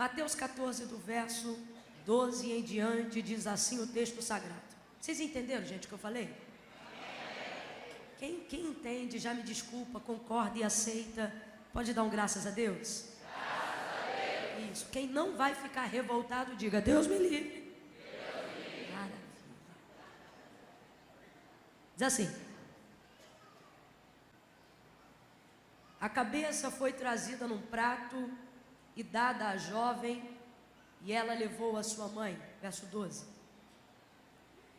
Mateus 14, do verso 12 em diante, diz assim o texto sagrado. Vocês entenderam, gente, o que eu falei? Quem entende, já me desculpa, concorda e aceita, pode dar um graças a Deus? Graças a Deus. Isso. Quem não vai ficar revoltado, diga: Deus me livre. Deus me livre. Maravilha. Diz assim: a cabeça foi trazida num prato e dada à jovem, e ela levou a sua mãe. Verso 12.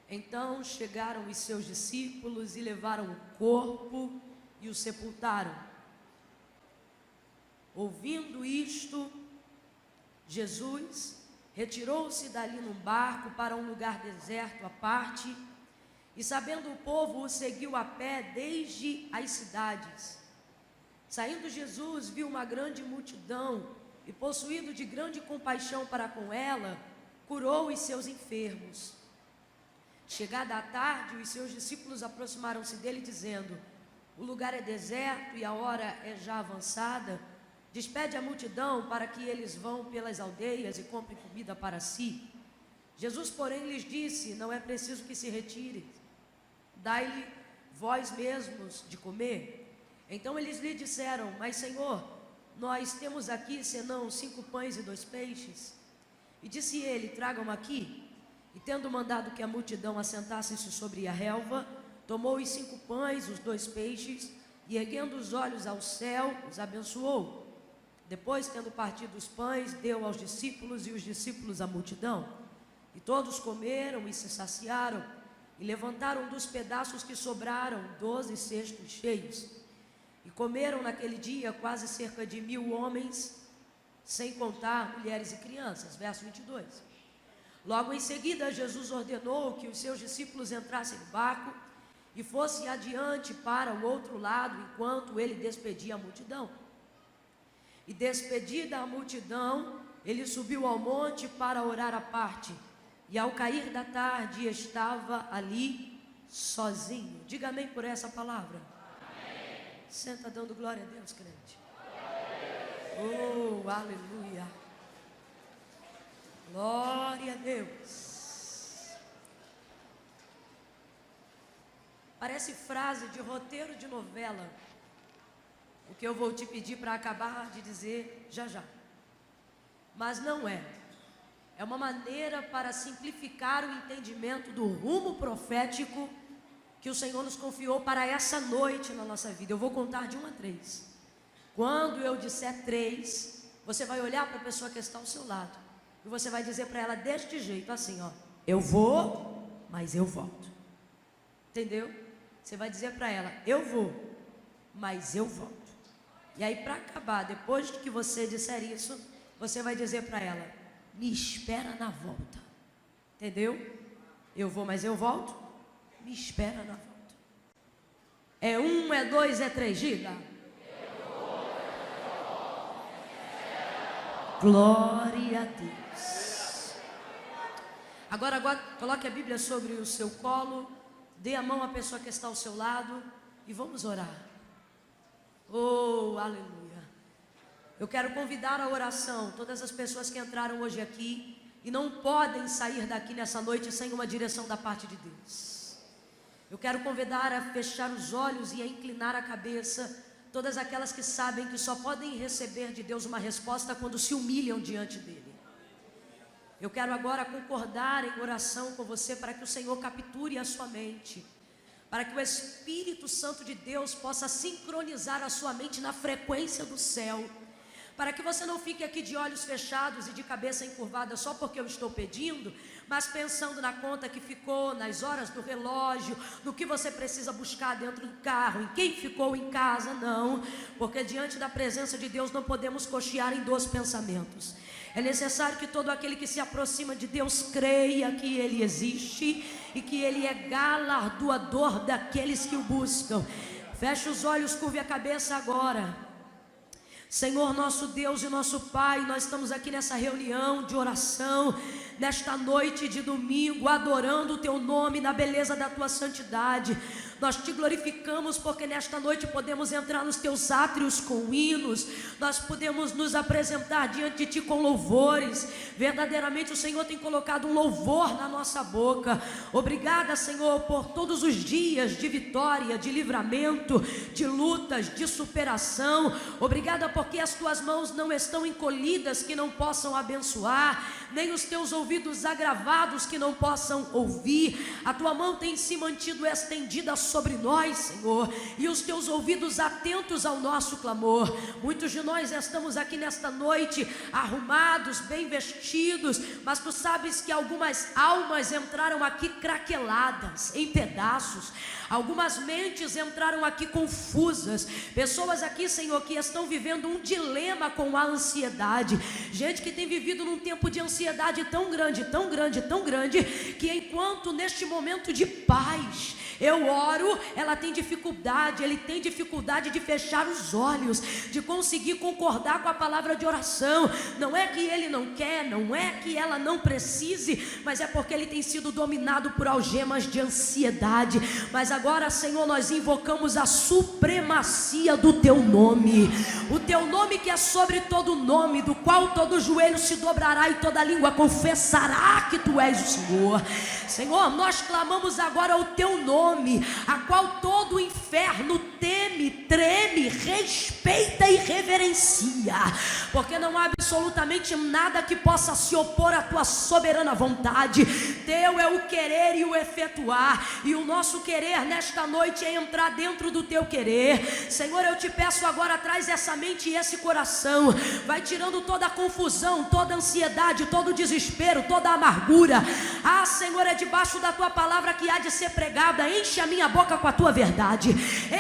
Então chegaram os seus discípulos e levaram o corpo e o sepultaram. Ouvindo isto, Jesus retirou-se dali num barco para um lugar deserto à parte, e sabendo o povo, o seguiu a pé desde as cidades. Saindo Jesus, viu uma grande multidão, e possuído de grande compaixão para com ela, curou os seus enfermos. Chegada a tarde, os seus discípulos aproximaram-se dele, dizendo: o lugar é deserto e a hora é já avançada. Despede a multidão para que eles vão pelas aldeias e comprem comida para si. Jesus, porém, lhes disse: não é preciso que se retirem, dai-lhe vós mesmos de comer. Então eles lhe disseram: mas Senhor, nós temos aqui senão 5 pães e 2 peixes. E disse ele: tragam aqui. E tendo mandado que a multidão assentasse-se sobre a relva, tomou os 5 pães, os 2 peixes, e erguendo os olhos ao céu, os abençoou. Depois, tendo partido os pães, deu aos discípulos, e os discípulos à multidão. E todos comeram e se saciaram, e levantaram dos pedaços que sobraram 12 cestos cheios. E comeram naquele dia quase cerca de 1000 homens, sem contar mulheres e crianças. Verso 22. Logo em seguida, Jesus ordenou que os seus discípulos entrassem no barco e fossem adiante para o outro lado, enquanto ele despedia a multidão. E despedida a multidão, ele subiu ao monte para orar à parte. E ao cair da tarde, estava ali sozinho. Diga amém por essa palavra. Amém. Senta dando glória a Deus, crente. Oh, aleluia. Glória a Deus. Parece frase de roteiro de novela, o que eu vou te pedir para acabar de dizer já já. Mas não é. É uma maneira para simplificar o entendimento do rumo profético que o Senhor nos confiou para essa noite na nossa vida. Eu vou contar de 1 a 3. Quando eu disser 3, você vai olhar para a pessoa que está ao seu lado e você vai dizer para ela deste jeito, assim, ó: eu vou, mas eu volto. Entendeu? Você vai dizer para ela: eu vou, mas eu volto. E aí, para acabar, depois que você disser isso, você vai dizer para ela: me espera na volta. Entendeu? Eu vou, mas eu volto. Me espera na volta. É 1, é 2, é 3, diga. Glória a Deus. Agora coloque a Bíblia sobre o seu colo, dê a mão à pessoa que está ao seu lado e vamos orar. Oh, aleluia. Eu quero convidar a oração todas as pessoas que entraram hoje aqui e não podem sair daqui nessa noite sem uma direção da parte de Deus. Eu quero convidar a fechar os olhos e a inclinar a cabeça todas aquelas que sabem que só podem receber de Deus uma resposta quando se humilham diante dele. Eu quero agora concordar em oração com você para que o Senhor capture a sua mente, para que o Espírito Santo de Deus possa sincronizar a sua mente na frequência do céu, para que você não fique aqui de olhos fechados e de cabeça encurvada só porque eu estou pedindo, mas pensando na conta que ficou, nas horas do relógio, no que você precisa buscar dentro do carro, em quem ficou em casa. Não, porque diante da presença de Deus não podemos cochear em 2 pensamentos. É necessário que todo aquele que se aproxima de Deus creia que Ele existe e que Ele é galardoador daqueles que o buscam. Feche os olhos, curve a cabeça agora. Senhor, nosso Deus e nosso Pai, nós estamos aqui nessa reunião de oração, nesta noite de domingo, adorando o Teu nome na beleza da Tua santidade. Nós te glorificamos porque nesta noite podemos entrar nos teus átrios com hinos, nós podemos nos apresentar diante de ti com louvores. Verdadeiramente o Senhor tem colocado um louvor na nossa boca. Obrigada, Senhor, por todos os dias de vitória, de livramento, de lutas, de superação. Obrigada porque as tuas mãos não estão encolhidas que não possam abençoar, nem os teus ouvidos agravados que não possam ouvir. A tua mão tem se mantido estendida sobre nós, Senhor, e os teus ouvidos atentos ao nosso clamor. Muitos de nós estamos aqui nesta noite arrumados, bem vestidos, mas tu sabes que algumas almas entraram aqui craqueladas, em pedaços. Algumas mentes entraram aqui confusas. Pessoas aqui, Senhor, que estão vivendo um dilema com a ansiedade. Gente que tem vivido num tempo de ansiedade tão grande, tão grande, tão grande, que enquanto neste momento de paz eu oro, ela tem dificuldade, ele tem dificuldade de fechar os olhos, de conseguir concordar com a palavra de oração. Não é que ele não quer, não é que ela não precise, mas é porque ele tem sido dominado por algemas de ansiedade. Mas agora, Senhor, nós invocamos a supremacia do teu nome, o teu nome que é sobre todo nome, do qual todo joelho se dobrará e toda língua confessará que tu és o Senhor. Senhor, nós clamamos agora o teu nome, a qual todo o inferno teme, treme, respeita e reverencia, porque não há absolutamente nada que possa se opor à tua soberana vontade. Teu é o querer e o efetuar, e o nosso querer nesta noite é entrar dentro do teu querer. Senhor, eu te peço agora, traz essa mente e esse coração, vai tirando toda a confusão, toda a ansiedade, todo o desespero, toda a amargura. Ah, Senhor, é debaixo da tua palavra que há de ser pregada. Enche a minha boca com a tua verdade,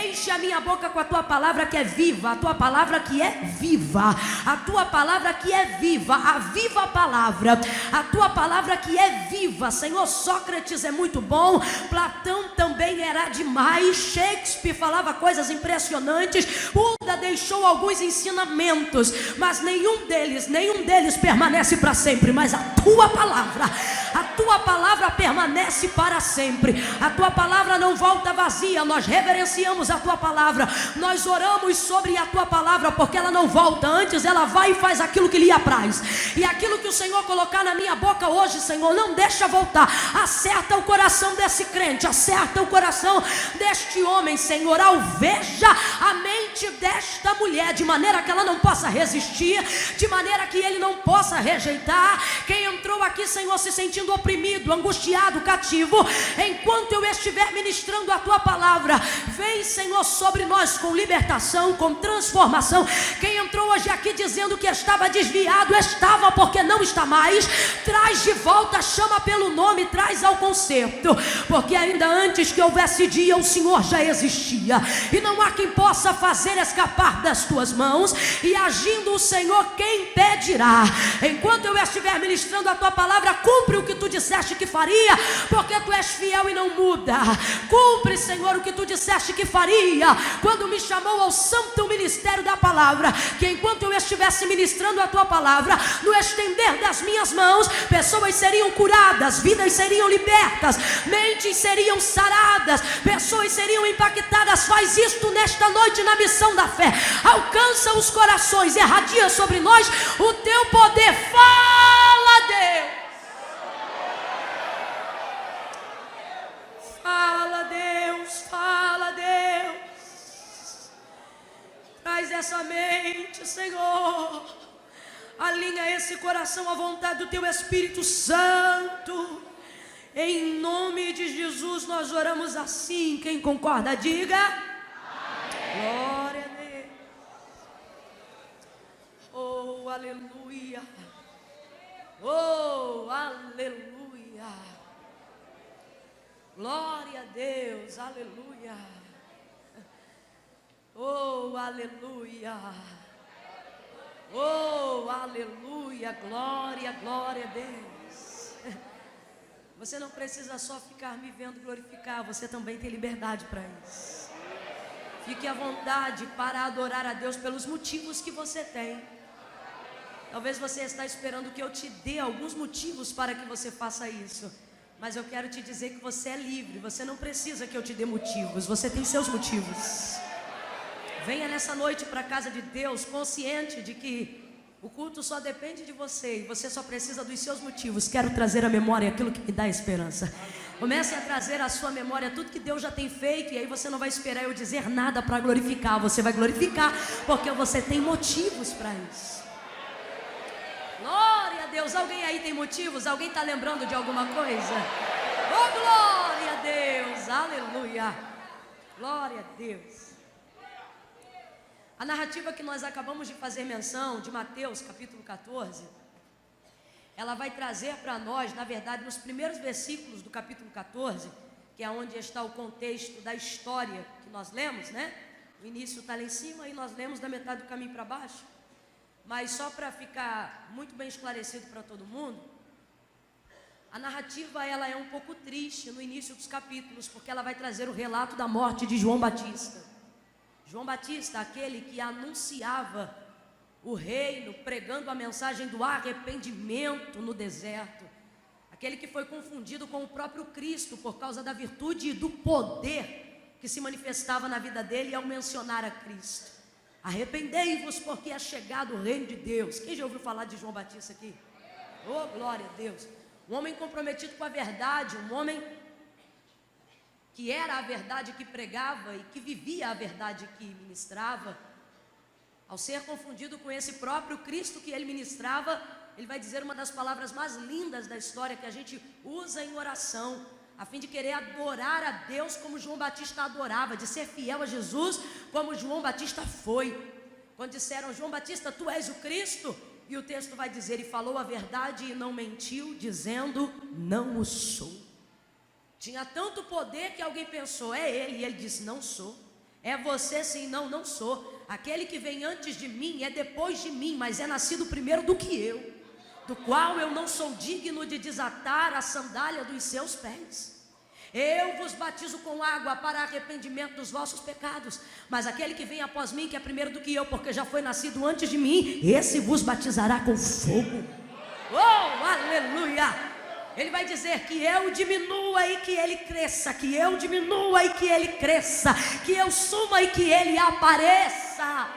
enche a minha boca com a tua palavra que é viva, a tua palavra que é viva, a tua palavra que é viva, a viva palavra, a tua palavra que é viva. Senhor, Sócrates é muito bom, Platão também era demais, Shakespeare falava coisas impressionantes, Buda deixou alguns ensinamentos, mas nenhum deles permanece para sempre. Mas a tua palavra permanece para sempre. A tua palavra não volta vazia. Nós reverenciamos a tua palavra, nós oramos sobre a tua palavra, porque ela não volta, antes ela vai e faz aquilo que lhe apraz. E aquilo que o Senhor colocar na minha boca hoje, Senhor, não deixa voltar. Acerta o coração desse crente, acerta o coração deste homem, Senhor, alveja a mente desta mulher, de maneira que ela não possa resistir, de maneira que ele não possa rejeitar. Quem entrou aqui, Senhor, se sentindo oprimido, angustiado, cativo, enquanto eu estiver ministrando a tua palavra, vem, Senhor, sobre nós com libertação, com transformação. Quem entrou hoje aqui dizendo que estava desviado, estava, porque não está mais, traz de volta, chama pelo nome, traz ao conserto, porque ainda antes que houvesse dia, o Senhor já existia, e não há quem possa fazer escapar das tuas mãos. E agindo o Senhor, quem impedirá? Enquanto eu estiver ministrando a tua palavra, cumpre o que tu disseste que faria, porque tu és fiel e não muda. Cumpre, Senhor, o que tu disseste que faria quando me chamou ao santo ministério da palavra, que enquanto eu estivesse ministrando a tua palavra, no estender das minhas mãos, pessoas seriam curadas, vidas seriam libertas, mentes seriam saradas, pessoas seriam impactadas. Faz isto nesta noite na missão da fé, alcança os corações, irradia sobre nós o teu poder. Fala, Deus. Fala, Deus, fala, Deus. Traz essa mente, Senhor. Alinha esse coração à vontade do teu Espírito Santo. Em nome de Jesus nós oramos assim. Quem concorda, diga amém. Glória a Deus. Oh, aleluia. Oh, aleluia. Glória a Deus, aleluia. Oh, aleluia. Oh, aleluia. Glória, glória a Deus. Você não precisa só ficar me vendo glorificar, você também tem liberdade para isso. Fique à vontade para adorar a Deus pelos motivos que você tem. Talvez você está esperando que eu te dê alguns motivos para que você faça isso. Mas eu quero te dizer que você é livre. Você não precisa que eu te dê motivos. Você tem seus motivos. Venha nessa noite para a casa de Deus, consciente de que o culto só depende de você e você só precisa dos seus motivos. Quero trazer à memória aquilo que me dá esperança. Comece a trazer à sua memória tudo que Deus já tem feito, e aí você não vai esperar eu dizer nada para glorificar. Você vai glorificar porque você tem motivos para isso. Glória a Deus. Alguém aí tem motivos? Alguém está lembrando de alguma coisa? Oh, glória a Deus. Aleluia. Glória a Deus. A narrativa que nós acabamos de fazer menção, de Mateus capítulo 14, ela vai trazer para nós, na verdade, nos primeiros versículos do capítulo 14, que é onde está o contexto da história que nós lemos, né? O início está lá em cima e nós lemos da metade do caminho para baixo. Mas só para ficar muito bem esclarecido para todo mundo, a narrativa ela é um pouco triste no início dos capítulos, porque ela vai trazer o relato da morte de João Batista. João Batista, aquele que anunciava o reino, pregando a mensagem do arrependimento no deserto, aquele que foi confundido com o próprio Cristo por causa da virtude e do poder que se manifestava na vida dele ao mencionar a Cristo. Arrependei-vos porque é chegado o reino de Deus. Quem já ouviu falar de João Batista aqui? Oh, glória a Deus. Um homem comprometido com a verdade, um homem que era a verdade que pregava e que vivia a verdade que ministrava. Ao ser confundido com esse próprio Cristo que ele ministrava, ele vai dizer uma das palavras mais lindas da história que a gente usa em oração, a fim de querer adorar a Deus como João Batista adorava, de ser fiel a Jesus como João Batista foi. Quando disseram: João Batista, tu és o Cristo? E o texto vai dizer: e falou a verdade e não mentiu, dizendo: não o sou. Tinha tanto poder que alguém pensou: é ele, e ele disse: não sou. É você sim? Não, não sou. Aquele que vem antes de mim é depois de mim, mas é nascido primeiro do que eu, do qual eu não sou digno de desatar a sandália dos seus pés. Eu vos batizo com água para arrependimento dos vossos pecados, mas aquele que vem após mim, que é primeiro do que eu, porque já foi nascido antes de mim, esse vos batizará com fogo. Oh, aleluia! Ele vai dizer que eu diminua e que ele cresça, que eu diminua e que ele cresça, que eu suma e que ele apareça.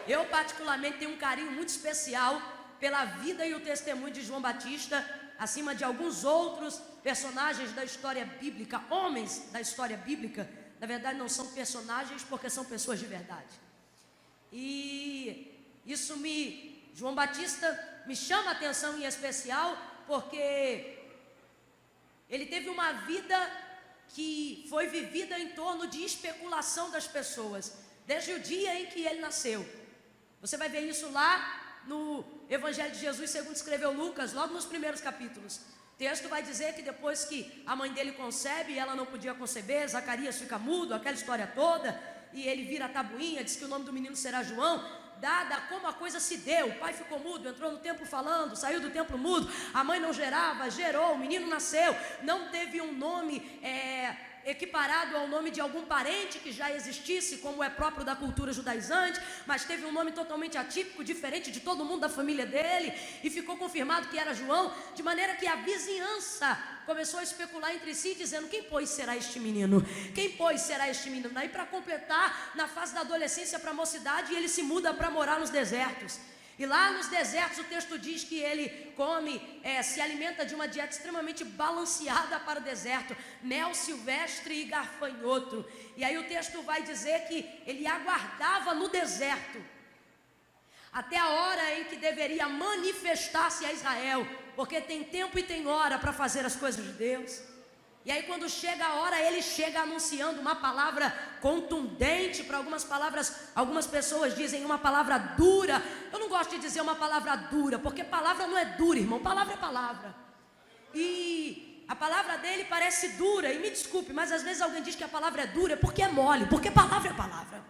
Eu particularmente tenho um carinho muito especial pela vida e o testemunho de João Batista, acima de alguns outros personagens da história bíblica, homens da história bíblica. Na verdade não são personagens porque são pessoas de verdade. E isso João Batista me chama a atenção em especial, porque ele teve uma vida que foi vivida em torno de especulação das pessoas, desde o dia em que ele nasceu. Você vai ver isso lá no Evangelho de Jesus, segundo escreveu Lucas, logo nos primeiros capítulos. O texto vai dizer que depois que a mãe dele concebe e ela não podia conceber, Zacarias fica mudo, aquela história toda, e ele vira a tabuinha, diz que o nome do menino será João. Dada como a coisa se deu, o pai ficou mudo, entrou no templo falando, saiu do templo mudo, a mãe não gerava, gerou, o menino nasceu, não teve um nome equiparado ao nome de algum parente que já existisse, como é próprio da cultura judaizante, mas teve um nome totalmente atípico, diferente de todo mundo da família dele, e ficou confirmado que era João, de maneira que a vizinhança começou a especular entre si, dizendo: quem pois será este menino? Quem pois será este menino? Daí, para completar, na fase da adolescência para a mocidade, ele se muda para morar nos desertos. E lá nos desertos o texto diz que ele se alimenta de uma dieta extremamente balanceada para o deserto, mel silvestre e gafanhoto. E aí o texto vai dizer que ele aguardava no deserto até a hora em que deveria manifestar-se a Israel, porque tem tempo e tem hora para fazer as coisas de Deus. E aí quando chega a hora, ele chega anunciando uma palavra contundente. Para algumas pessoas dizem uma palavra dura. Eu não gosto de dizer uma palavra dura, porque palavra não é dura, irmão, palavra é palavra. E a palavra dele parece dura, e me desculpe, mas às vezes alguém diz que a palavra é dura porque é mole, porque palavra é palavra.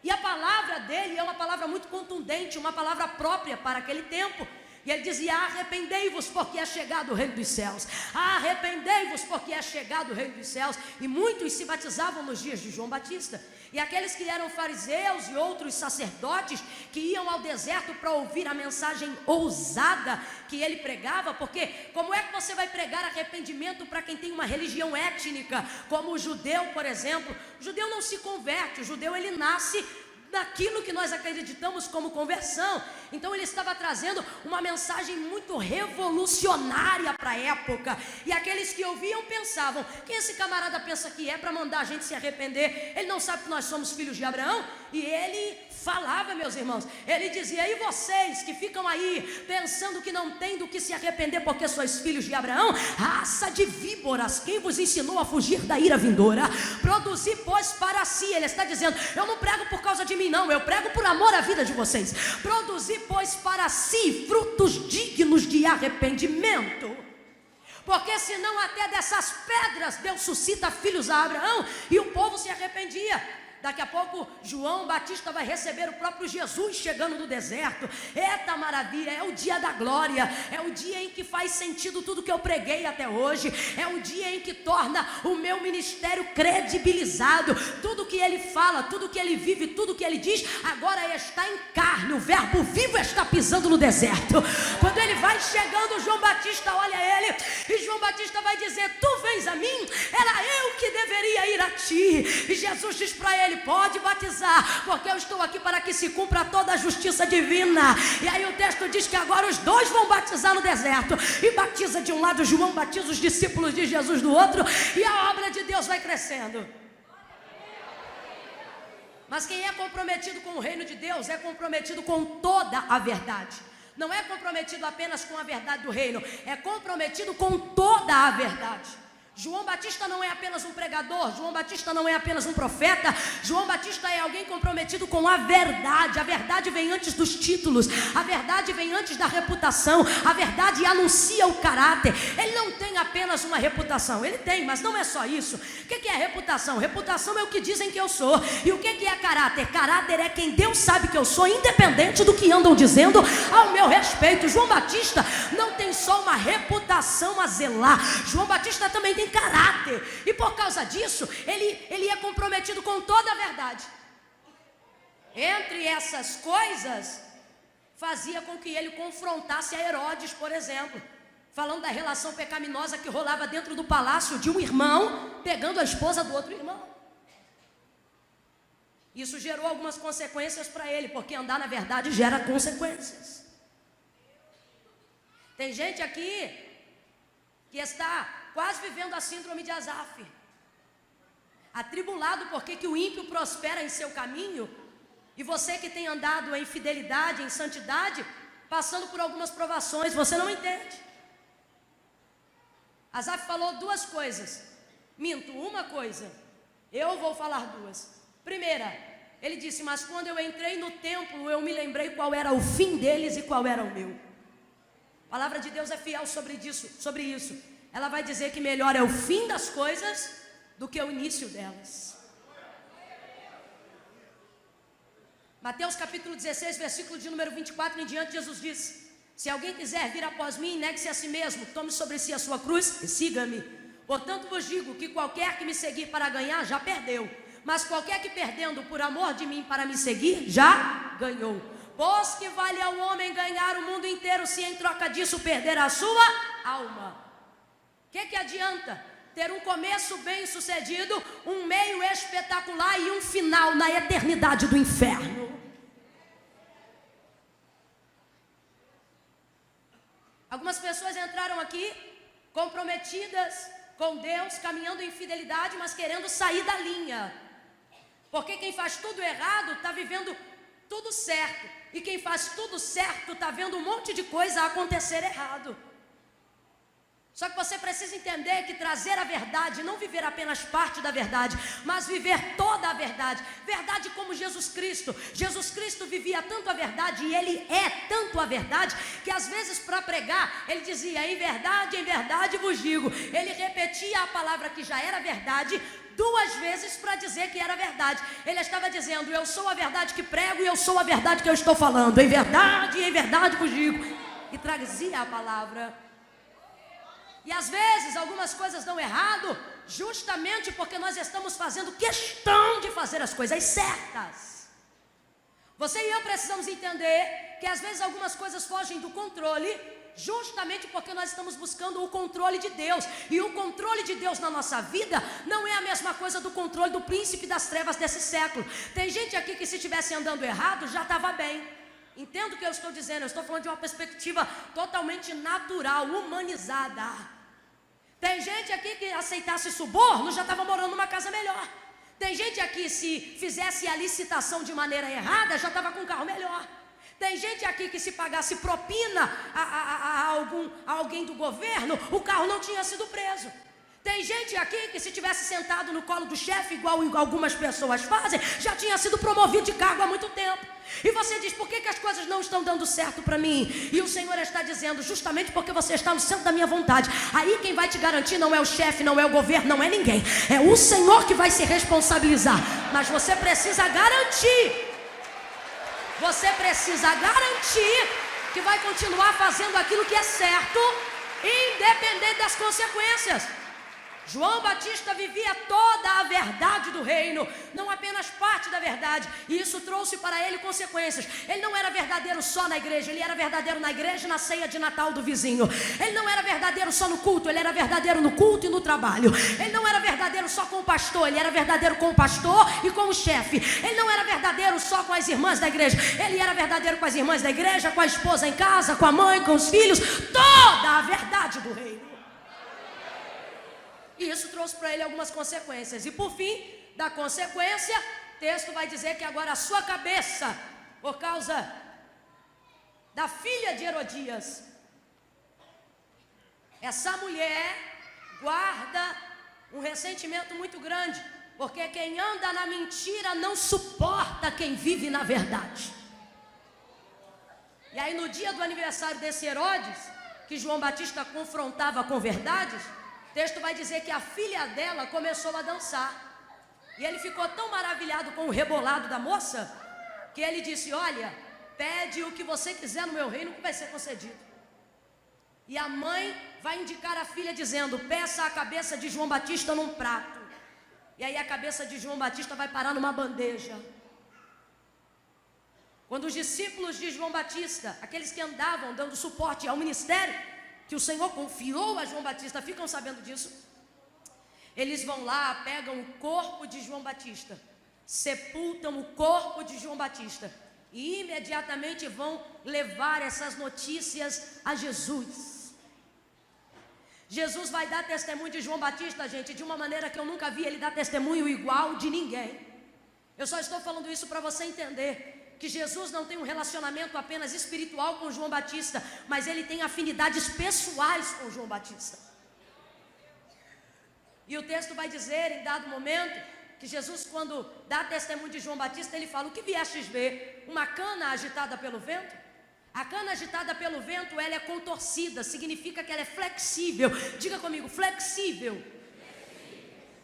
E a palavra dele é uma palavra muito contundente, uma palavra própria para aquele tempo, E ele dizia: arrependei-vos porque é chegado o reino dos céus. Arrependei-vos porque é chegado o reino dos céus. E muitos se batizavam nos dias de João Batista. E aqueles que eram fariseus e outros sacerdotes que iam ao deserto para ouvir a mensagem ousada que ele pregava, porque como é que você vai pregar arrependimento para quem tem uma religião étnica, como o judeu, por exemplo? O judeu não se converte, o judeu ele nasce naquilo que nós acreditamos como conversão. Então ele estava trazendo uma mensagem muito revolucionária para a época, e aqueles que ouviam pensavam: quem esse camarada pensa que é para mandar a gente se arrepender? Ele não sabe que nós somos filhos de Abraão? E ele falava, meus irmãos, ele dizia: e vocês que ficam aí pensando que não tem do que se arrepender porque sois filhos de Abraão? Raça de víboras, quem vos ensinou a fugir da ira vindoura? Produzi, pois, para si. Ele está dizendo: eu não prego por causa de mim, não, eu prego por amor à vida de vocês. Produzi, pois, para si frutos dignos de arrependimento, porque senão até dessas pedras Deus suscita filhos a Abraão. E o povo se arrependia. Daqui a pouco João Batista vai receber o próprio Jesus chegando no deserto. Eita maravilha, é o dia da glória. É o dia em que faz sentido tudo que eu preguei até hoje. É o dia em que torna o meu ministério credibilizado. Tudo que ele fala, tudo que ele vive, tudo que ele diz, agora está em carne. O verbo vivo está pisando no deserto. Quando ele vai chegando, João Batista olha ele, e João Batista vai dizer: tu vens a mim? Era eu que deveria ir a ti. E Jesus diz para ele: pode batizar, porque eu estou aqui para que se cumpra toda a justiça divina. E aí o texto diz que agora os dois vão batizar no deserto, e batiza de um lado, João batiza os discípulos de Jesus do outro, e a obra de Deus vai crescendo. Mas quem é comprometido com o reino de Deus é comprometido com toda a verdade. Não é comprometido apenas com a verdade do reino, é comprometido com toda a verdade. João Batista não é apenas um pregador, João Batista não é apenas um profeta, João Batista é alguém comprometido com a verdade. A verdade vem antes dos títulos, a verdade vem antes da reputação, a verdade anuncia o caráter. Ele não tem apenas uma reputação, ele tem, mas não é só isso. O que é reputação? Reputação é o que dizem que eu sou. E o que é caráter? Caráter é quem Deus sabe que eu sou, independente do que andam dizendo ao meu respeito. João Batista não tem só uma reputação a zelar, João Batista também tem caráter, e por causa disso ele é comprometido com toda a verdade. Entre essas coisas, fazia com que ele confrontasse a Herodes, por exemplo, falando da relação pecaminosa que rolava dentro do palácio de um irmão pegando a esposa do outro irmão. Isso gerou algumas consequências para ele, porque andar na verdade gera consequências. Tem gente aqui que está quase vivendo a síndrome de Asaf, atribulado porque que o ímpio prospera em seu caminho, e você que tem andado em fidelidade, em santidade, passando por algumas provações, você não entende. Asaf falou duas coisas, minto, uma coisa, eu vou falar duas. Primeira, ele disse: mas quando eu entrei no templo, eu me lembrei qual era o fim deles e qual era o meu. A palavra de Deus é fiel sobre isso. Ela vai dizer que melhor é o fim das coisas do que o início delas. Mateus capítulo 16, versículo de número 24 em diante, Jesus diz: se alguém quiser vir após mim, negue-se a si mesmo, tome sobre si a sua cruz e siga-me. Portanto vos digo que qualquer que me seguir para ganhar, já perdeu. Mas qualquer que perdendo por amor de mim para me seguir, já ganhou. Pois que vale ao homem ganhar o mundo inteiro, se em troca disso perder a sua alma? O que adianta ter um começo bem sucedido, um meio espetacular e um final na eternidade do inferno? Algumas pessoas entraram aqui comprometidas com Deus, caminhando em fidelidade, mas querendo sair da linha, porque quem faz tudo errado está vivendo tudo certo, e quem faz tudo certo está vendo um monte de coisa acontecer errado. Só que você precisa entender que trazer a verdade, não viver apenas parte da verdade, mas viver toda a verdade. Verdade como Jesus Cristo. Jesus Cristo vivia tanto a verdade, e Ele é tanto a verdade, que às vezes para pregar, Ele dizia: em verdade vos digo. Ele repetia a palavra que já era verdade duas vezes para dizer que era verdade. Ele estava dizendo: eu sou a verdade que prego, e eu sou a verdade que eu estou falando. Em verdade vos digo. e trazia a palavra. E às vezes algumas coisas dão errado, justamente porque nós estamos fazendo questão de fazer as coisas certas. Você e eu precisamos entender que às vezes algumas coisas fogem do controle, justamente porque nós estamos buscando o controle de Deus. E o controle de Deus na nossa vida não é a mesma coisa do controle do príncipe das trevas desse século. Tem gente aqui que se estivesse andando errado já estava bem. Entendo o que eu estou dizendo, eu estou falando de uma perspectiva totalmente natural, humanizada. Tem gente aqui que aceitasse suborno já estava morando numa casa melhor. Tem gente aqui, se fizesse a licitação de maneira errada, já estava com um carro melhor. Tem gente aqui que se pagasse propina a alguém do governo, o carro não tinha sido preso. Tem gente aqui que se tivesse sentado no colo do chefe, igual algumas pessoas fazem, já tinha sido promovido de cargo há muito tempo. E você diz, por que as coisas não estão dando certo para mim? E o Senhor está dizendo, justamente porque você está no centro da minha vontade. Aí quem vai te garantir não é o chefe, não é o governo, não é ninguém. É o Senhor que vai se responsabilizar. Mas você precisa garantir. Você precisa garantir que vai continuar fazendo aquilo que é certo, independente das consequências. João Batista vivia toda a verdade do reino, não apenas parte da verdade, e isso trouxe para ele consequências. Ele não era verdadeiro só na igreja, ele era verdadeiro na igreja e na ceia de Natal do vizinho. Ele não era verdadeiro só no culto, ele era verdadeiro no culto e no trabalho. Ele não era verdadeiro só com o pastor, ele era verdadeiro com o pastor e com o chefe. Ele não era verdadeiro só com as irmãs da igreja, ele era verdadeiro com as irmãs da igreja, com a esposa em casa, com a mãe, com os filhos, toda a verdade do reino. E isso trouxe para ele algumas consequências. E por fim da consequência, o texto vai dizer que agora a sua cabeça, por causa da filha de Herodias, essa mulher guarda um ressentimento muito grande, porque quem anda na mentira não suporta quem vive na verdade. E aí no dia do aniversário desse Herodes, que João Batista confrontava com verdades, o texto vai dizer que a filha dela começou a dançar. E ele ficou tão maravilhado com o rebolado da moça, que ele disse, olha, pede o que você quiser no meu reino que vai ser concedido. E a mãe vai indicar a filha dizendo, peça a cabeça de João Batista num prato. E aí a cabeça de João Batista vai parar numa bandeja. Quando os discípulos de João Batista, aqueles que andavam dando suporte ao ministério que o Senhor confiou a João Batista, ficam sabendo disso, eles vão lá, pegam o corpo de João Batista, sepultam o corpo de João Batista e imediatamente vão levar essas notícias a Jesus. Jesus vai dar testemunho de João Batista, gente, de uma maneira que eu nunca vi ele dar testemunho igual de ninguém. Eu só estou falando isso para você entender que Jesus não tem um relacionamento apenas espiritual com João Batista, mas ele tem afinidades pessoais com João Batista. E o texto vai dizer, em dado momento, que Jesus, quando dá testemunho de João Batista, ele fala, o que viestes ver? Uma cana agitada pelo vento? A cana agitada pelo vento, ela é contorcida, significa que ela é flexível. Diga comigo, flexível.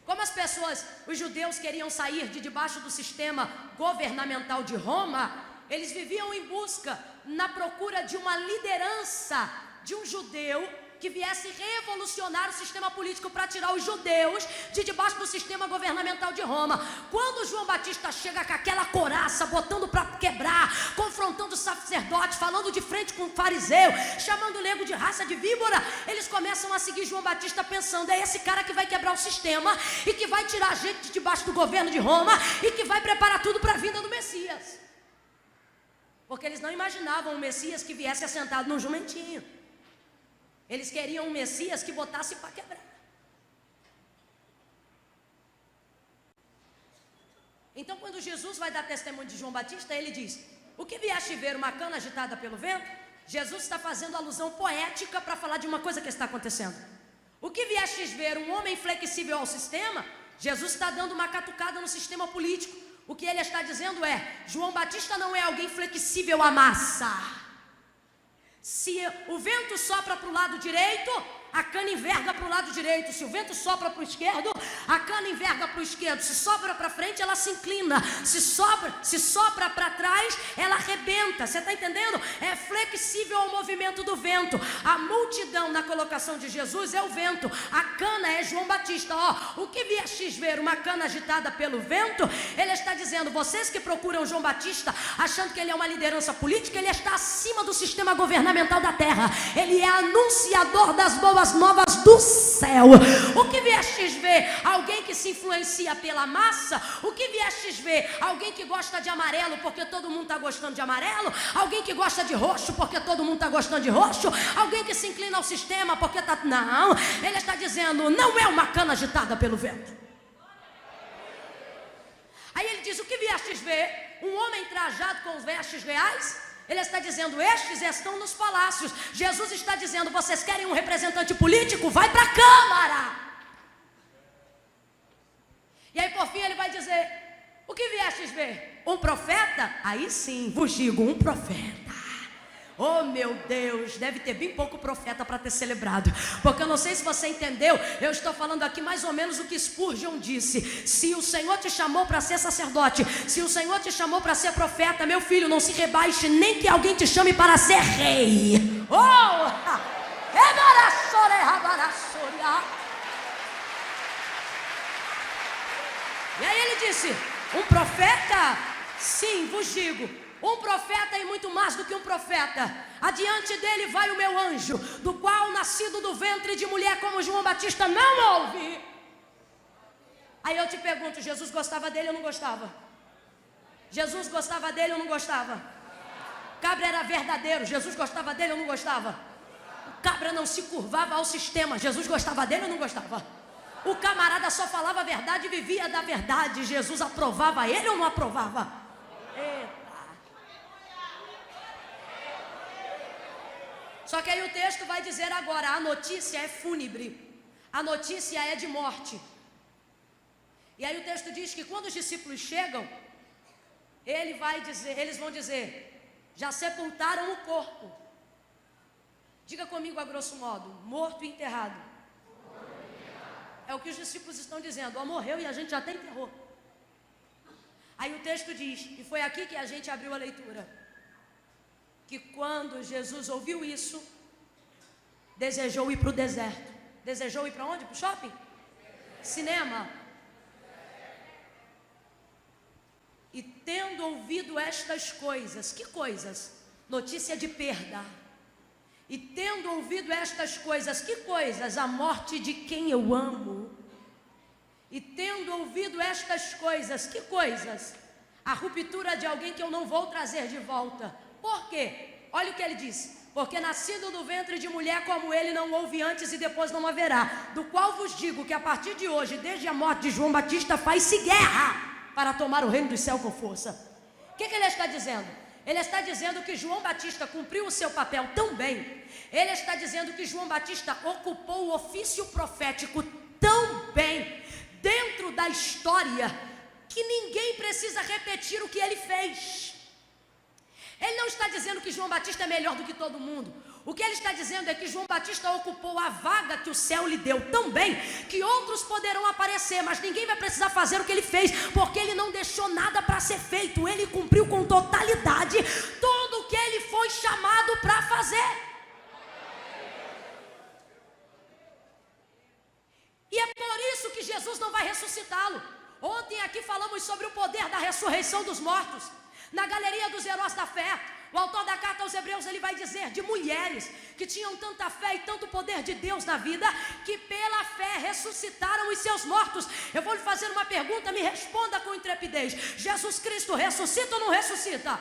Como as pessoas, os judeus queriam sair de debaixo do sistema governamental de Roma, eles viviam em busca, na procura de uma liderança, de um judeu que viesse revolucionar o sistema político para tirar os judeus de debaixo do sistema governamental de Roma. Quando João Batista chega com aquela couraça, botando para quebrar, confrontando os sacerdotes, falando de frente com o fariseu, chamando o nego de raça de víbora, eles começam a seguir João Batista pensando, é esse cara que vai quebrar o sistema e que vai tirar a gente de debaixo do governo de Roma e que vai preparar tudo para a vinda do Messias. Porque eles não imaginavam um Messias que viesse assentado num jumentinho. Eles queriam um Messias que botasse para quebrar. Então, quando Jesus vai dar testemunho de João Batista, ele diz, o que vieste ver, uma cana agitada pelo vento? Jesus está fazendo alusão poética para falar de uma coisa que está acontecendo. O que viestes ver, um homem flexível ao sistema? Jesus está dando uma catucada no sistema político. O que ele está dizendo é, João Batista não é alguém flexível à massa. Se o vento sopra para o lado direito, a cana enverga para o lado direito. Se o vento sopra para o esquerdo, a cana enverga para o esquerdo. Se sopra para frente, ela se inclina. Se sopra para trás, ela arrebenta. Você está entendendo? É flexível ao movimento do vento. A multidão na colocação de Jesus é o vento. A cana é João Batista. O que viestes ver? Uma cana agitada pelo vento? Ele está dizendo, vocês que procuram João Batista, achando que ele é uma liderança política, ele está acima do sistema governamental da terra. Ele é anunciador das boas novas do céu. O que viestes ver? Alguém que se influencia pela massa? O que viestes ver? Alguém que gosta de amarelo porque todo mundo está gostando de amarelo? Alguém que gosta de roxo porque todo mundo está gostando de roxo? Alguém que se inclina ao sistema porque está... Não, ele está dizendo, não é uma cana agitada pelo vento. Aí ele diz, o que viestes ver? Um homem trajado com vestes reais? Ele está dizendo, estes estão nos palácios. Jesus está dizendo, vocês querem um representante político? Vai para a Câmara. E aí por fim ele vai dizer, o que viestes ver? Um profeta? Aí sim, vos digo, um profeta. Oh meu Deus, deve ter bem pouco profeta para ter celebrado. Porque eu não sei se você entendeu, eu estou falando aqui mais ou menos o que Spurgeon disse. Se o Senhor te chamou para ser sacerdote, se o Senhor te chamou para ser profeta, meu filho, não se rebaixe nem que alguém te chame para ser rei. E aí ele disse, um profeta? Sim, vos digo, um profeta e muito mais do que um profeta. Adiante dele vai o meu anjo, do qual nascido do ventre de mulher como João Batista não houve. Aí eu te pergunto, Jesus gostava dele ou não gostava? Jesus gostava dele ou não gostava? Cabra era verdadeiro, Jesus gostava dele ou não gostava? O cabra não se curvava ao sistema, Jesus gostava dele ou não gostava? O camarada só falava a verdade e vivia da verdade, Jesus aprovava ele ou não aprovava? Eita. Só que aí o texto vai dizer agora, a notícia é fúnebre, a notícia é de morte. E aí o texto diz que quando os discípulos chegam, eles vão dizer, já sepultaram o corpo. Diga comigo a grosso modo, morto e enterrado. É o que os discípulos estão dizendo, morreu e a gente já até enterrou. Aí o texto diz, e foi aqui que a gente abriu a leitura, que quando Jesus ouviu isso, desejou ir para o deserto. Desejou ir para onde? Para o shopping? Cinema. E tendo ouvido estas coisas, que coisas? Notícia de perda. E tendo ouvido estas coisas, que coisas? A morte de quem eu amo. E tendo ouvido estas coisas, que coisas? A ruptura de alguém que eu não vou trazer de volta. Por quê? Olha o que ele disse. Porque nascido do ventre de mulher como ele não houve antes e depois não haverá. Do qual vos digo que a partir de hoje, desde a morte de João Batista, faz-se guerra para tomar o reino do céu com força. O que ele está dizendo? Ele está dizendo que João Batista cumpriu o seu papel tão bem. Ele está dizendo que João Batista ocupou o ofício profético tão bem dentro da história que ninguém precisa repetir o que ele fez. Ele não está dizendo que João Batista é melhor do que todo mundo. O que ele está dizendo é que João Batista ocupou a vaga que o céu lhe deu tão bem que outros poderão aparecer, mas ninguém vai precisar fazer o que ele fez, porque ele não deixou nada para ser feito. Ele cumpriu com totalidade tudo o que ele foi chamado para fazer. E é por isso que Jesus não vai ressuscitá-lo. Ontem aqui falamos sobre o poder da ressurreição dos mortos. Na galeria dos heróis da fé, o autor da carta aos Hebreus, ele vai dizer de mulheres que tinham tanta fé e tanto poder de Deus na vida, que pela fé ressuscitaram os seus mortos. Eu vou lhe fazer uma pergunta, me responda com intrepidez. Jesus Cristo ressuscita ou não ressuscita?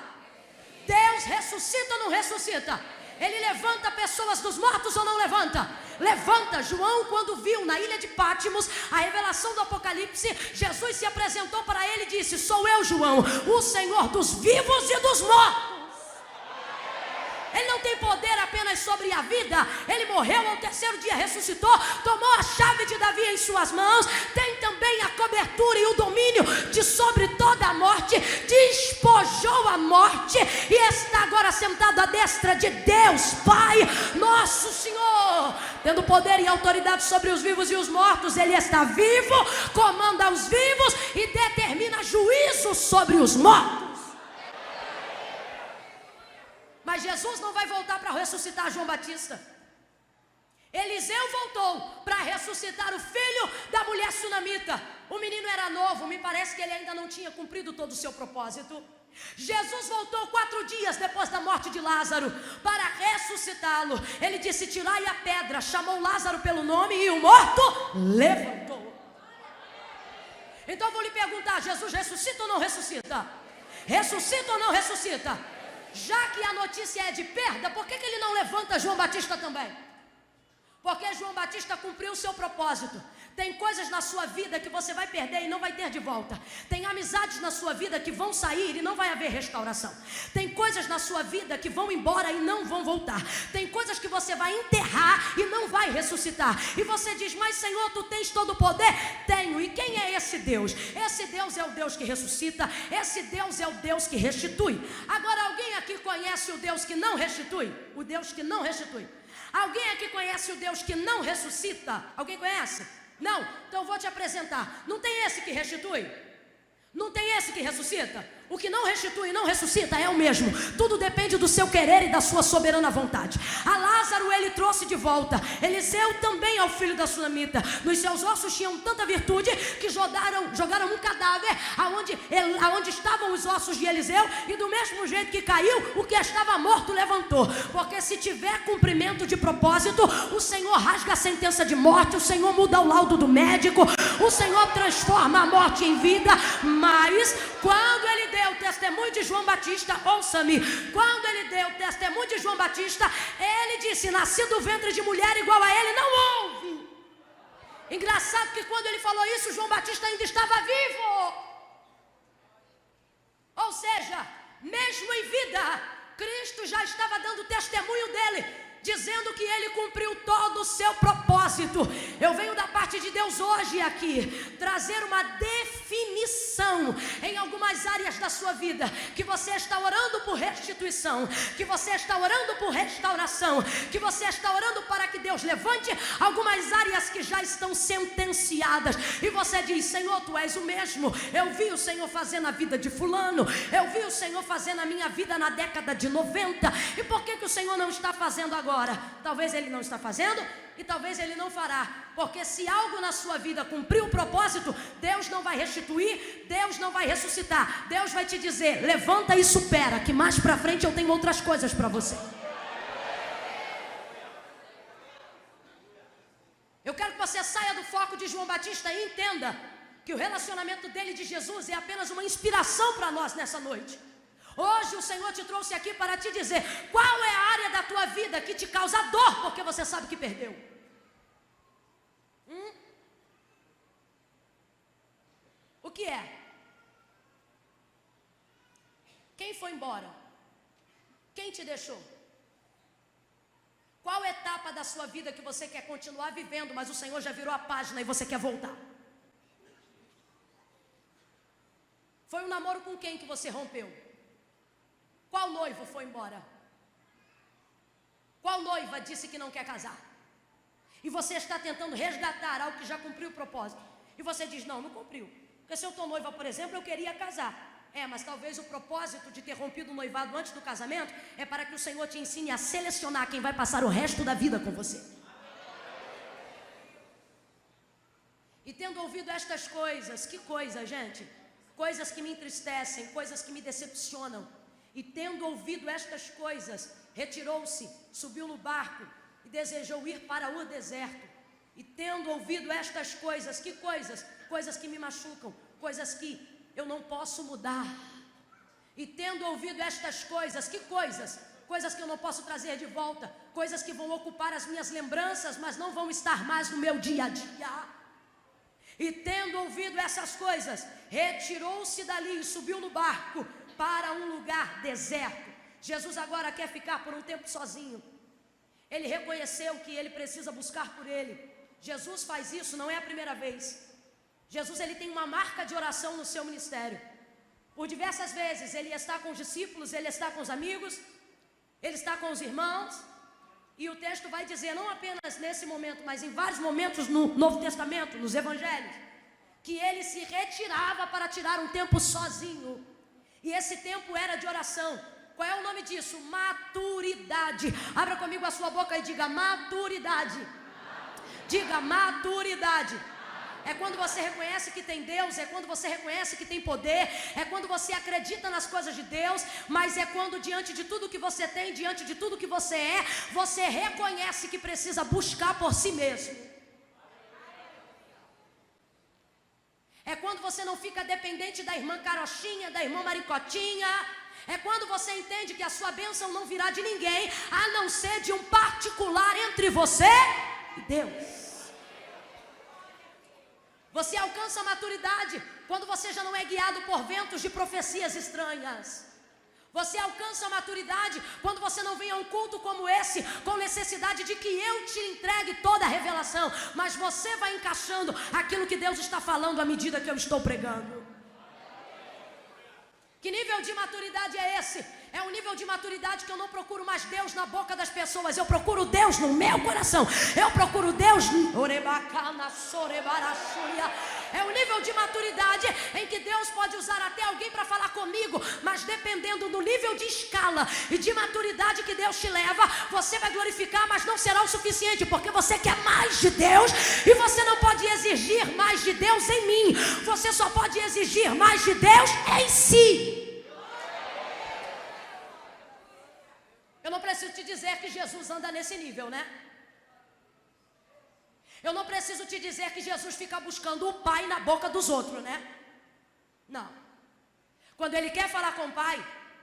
Deus ressuscita ou não ressuscita? Ele levanta pessoas dos mortos ou não levanta? Levanta. João, quando viu na ilha de Pátimos a revelação do Apocalipse, Jesus se apresentou para ele e disse: sou eu, João, o Senhor dos vivos e dos mortos. Ele não tem poder apenas sobre a vida. Ele morreu, ao terceiro dia ressuscitou, tomou a chave de Davi em suas mãos. Tem também também a cobertura e o domínio de sobre toda a morte, despojou a morte e está agora sentado à destra de Deus, Pai, nosso Senhor, tendo poder e autoridade sobre os vivos e os mortos. Ele está vivo, comanda os vivos e determina juízo sobre os mortos. Mas Jesus não vai voltar para ressuscitar João Batista. Eliseu voltou para ressuscitar o filho da mulher sunamita. O menino era novo, me parece que ele ainda não tinha cumprido todo o seu propósito. Jesus voltou 4 dias depois da morte de Lázaro para ressuscitá-lo. Ele disse: tirai a pedra, chamou Lázaro pelo nome e o morto levantou. Então eu vou lhe perguntar: Jesus ressuscita ou não ressuscita? Ressuscita ou não ressuscita? Já que a notícia é de perda, por que ele não levanta João Batista também? Porque João Batista cumpriu o seu propósito. Tem coisas na sua vida que você vai perder e não vai ter de volta. Tem amizades na sua vida que vão sair e não vai haver restauração. Tem coisas na sua vida que vão embora e não vão voltar. Tem coisas que você vai enterrar e não vai ressuscitar. E você diz: mas Senhor, tu tens todo o poder? Tenho. E quem é esse Deus? Esse Deus é o Deus que ressuscita. Esse Deus é o Deus que restitui. Agora, alguém aqui conhece o Deus que não restitui? O Deus que não restitui. Alguém aqui conhece o Deus que não ressuscita? Alguém conhece? Não? Então eu vou te apresentar. Não tem esse que restitui? Não tem esse que ressuscita? O que não restitui e não ressuscita é o mesmo. Tudo depende do seu querer e da sua soberana vontade. A Lázaro ele trouxe de volta. Eliseu também é o filho da sunamita. Nos seus ossos tinham tanta virtude que jogaram um cadáver aonde estavam os ossos de Eliseu, e do mesmo jeito que caiu, o que estava morto levantou. Porque se tiver cumprimento de propósito, o Senhor rasga a sentença de morte, o Senhor muda o laudo do médico, o Senhor transforma a morte em vida. Mas quando ele deu o testemunho de João Batista, ouça-me, quando ele deu o testemunho de João Batista, ele disse: nasci do ventre de mulher, igual a ele não houve. Engraçado que quando ele falou isso, João Batista ainda estava vivo. Ou seja, mesmo em vida, Cristo já estava dando testemunho dele, dizendo que ele cumpriu todo o seu propósito. Eu venho da parte de Deus hoje aqui trazer uma definição em algumas áreas da sua vida, que você está orando por restituição, que você está orando por restauração, que você está orando para que Deus levante algumas áreas que já estão sentenciadas, e você diz: Senhor, tu és o mesmo. Eu vi o Senhor fazer na vida de fulano, eu vi o Senhor fazer na minha vida na década de 90, e por que o Senhor não está fazendo agora? Talvez ele não está fazendo e talvez ele não fará, porque se algo na sua vida cumprir o propósito, Deus não vai restituir, Deus não vai ressuscitar. Deus vai te dizer: levanta e supera, que mais para frente eu tenho outras coisas para você. Eu quero que você saia do foco de João Batista e entenda que o relacionamento dele de Jesus é apenas uma inspiração para nós nessa noite. Hoje o Senhor te trouxe aqui para te dizer qual é a área da tua vida que te causa dor, porque você sabe que perdeu. O que é? Quem foi embora? Quem te deixou? Qual etapa da sua vida que você quer continuar vivendo, mas o Senhor já virou a página e você quer voltar? Foi um namoro com quem que você rompeu? Qual noivo foi embora? Qual noiva disse que não quer casar? E você está tentando resgatar algo que já cumpriu o propósito. E você diz: não, não cumpriu. Porque se eu estou noiva, por exemplo, eu queria casar. Mas talvez o propósito de ter rompido o noivado antes do casamento é para que o Senhor te ensine a selecionar quem vai passar o resto da vida com você. E tendo ouvido estas coisas, que coisa, gente? Coisas que me entristecem, coisas que me decepcionam. E tendo ouvido estas coisas, retirou-se, subiu no barco e desejou ir para o deserto. E tendo ouvido estas coisas, que coisas? Coisas que me machucam, coisas que eu não posso mudar. E tendo ouvido estas coisas, que coisas? Coisas que eu não posso trazer de volta, coisas que vão ocupar as minhas lembranças, mas não vão estar mais no meu dia a dia. E tendo ouvido essas coisas, retirou-se dali e subiu no barco para um lugar deserto. Jesus agora quer ficar por um tempo sozinho. Ele reconheceu que ele precisa buscar por ele. Jesus faz isso, não é a primeira vez. Jesus, ele tem uma marca de oração no seu ministério. Por diversas vezes, ele está com os discípulos, ele está com os amigos, ele está com os irmãos. E o texto vai dizer, não apenas nesse momento, mas em vários momentos no Novo Testamento, nos Evangelhos, que ele se retirava para tirar um tempo sozinho. E esse tempo era de oração. Qual é o nome disso? Maturidade. Abra comigo a sua boca e diga maturidade. Diga maturidade. É quando você reconhece que tem Deus, é quando você reconhece que tem poder, é quando você acredita nas coisas de Deus, mas é quando diante de tudo que você tem, diante de tudo que você é, você reconhece que precisa buscar por si mesmo. É quando você não fica dependente da irmã carochinha, da irmã maricotinha. É quando você entende que a sua bênção não virá de ninguém, a não ser de um particular entre você e Deus. Você alcança a maturidade quando você já não é guiado por ventos de profecias estranhas. Você alcança a maturidade quando você não vem a um culto como esse com necessidade de que eu te entregue toda a revelação, mas você vai encaixando aquilo que Deus está falando à medida que eu estou pregando. Que nível de maturidade é esse? É um nível de maturidade que eu não procuro mais Deus na boca das pessoas, eu procuro Deus no meu coração. Eu procuro Deus. É um nível de maturidade em que Deus pode usar até alguém para falar comigo, mas dependendo do nível de escala e de maturidade que Deus te leva, você vai glorificar, mas não será o suficiente, porque você quer mais de Deus e você não pode exigir mais de Deus em mim. Você só pode exigir mais de Deus em si. Eu não preciso te dizer que Jesus anda nesse nível, né? Eu não preciso te dizer que Jesus fica buscando o Pai na boca dos outros, né? Não. Quando ele quer falar com o Pai,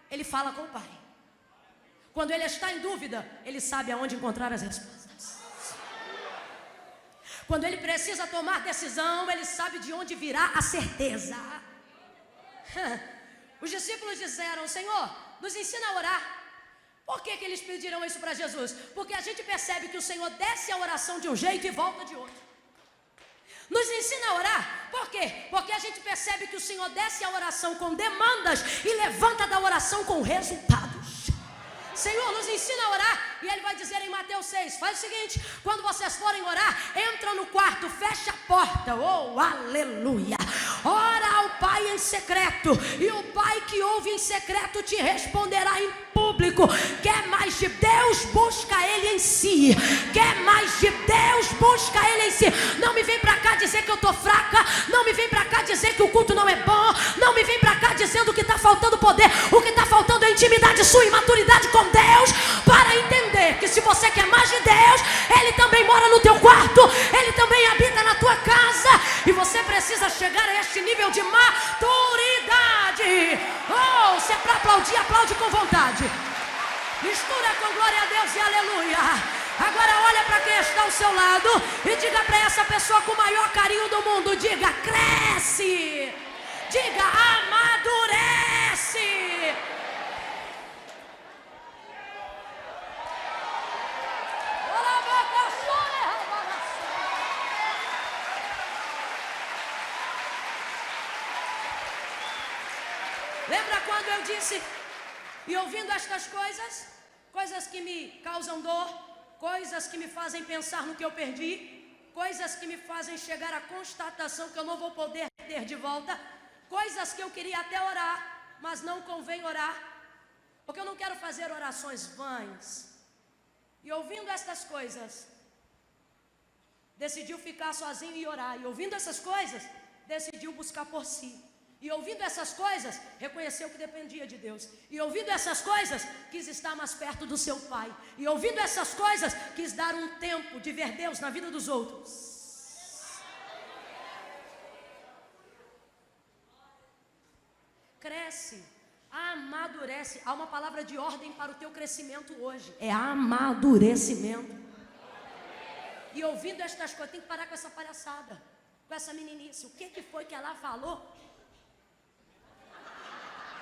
ele fala com o Pai. Quando ele está em dúvida, ele sabe aonde encontrar as respostas. Quando ele precisa tomar decisão, ele sabe de onde virá a certeza. Os discípulos disseram, Senhor, nos ensina a orar. Por que eles pediram isso para Jesus? Porque a gente percebe que o Senhor desce a oração de um jeito e volta de outro. Nos ensina a orar. Por quê? Porque a gente percebe que o Senhor desce a oração com demandas e levanta da oração com resultados. Senhor, nos ensina a orar. E ele vai dizer em Mateus 6, faz o seguinte, quando vocês forem orar, entra no quarto, fecha a porta, oh, aleluia, ora ao Pai em secreto, e o Pai que ouve em secreto te responderá em público. Quer mais de Deus? Busca Ele em si. Quer mais de Deus? Busca Ele em si. Não me vem pra cá dizer que eu tô fraca, não me vem pra cá dizer que o culto não é bom, não me vem pra cá dizendo que tá faltando poder. O que tá faltando é intimidade sua e maturidade com Deus, para entender que se você quer mais de Deus, Ele também mora no teu quarto, Ele também habita na tua casa, e você precisa chegar a este nível de maturidade. Oh, se é para aplaudir, aplaude com vontade. Mistura com glória a Deus e aleluia. Agora olha para quem está ao seu lado e diga para essa pessoa com o maior carinho do mundo, diga, cresce. Diga, amadurece. Lembra quando eu disse, e ouvindo estas coisas, coisas que me causam dor, coisas que me fazem pensar no que eu perdi, coisas que me fazem chegar à constatação que eu não vou poder ter de volta, coisas que eu queria até orar, mas não convém orar, porque eu não quero fazer orações vãs. E ouvindo estas coisas, decidiu ficar sozinho e orar. E ouvindo essas coisas, decidiu buscar por si. E ouvindo essas coisas, reconheceu que dependia de Deus. E ouvindo essas coisas, quis estar mais perto do seu Pai. E ouvindo essas coisas, quis dar um tempo de ver Deus na vida dos outros. Cresce, amadurece. Há uma palavra de ordem para o teu crescimento hoje. É amadurecimento. E ouvindo estas coisas, tem que parar com essa palhaçada, com essa meninice. O que foi que ela falou?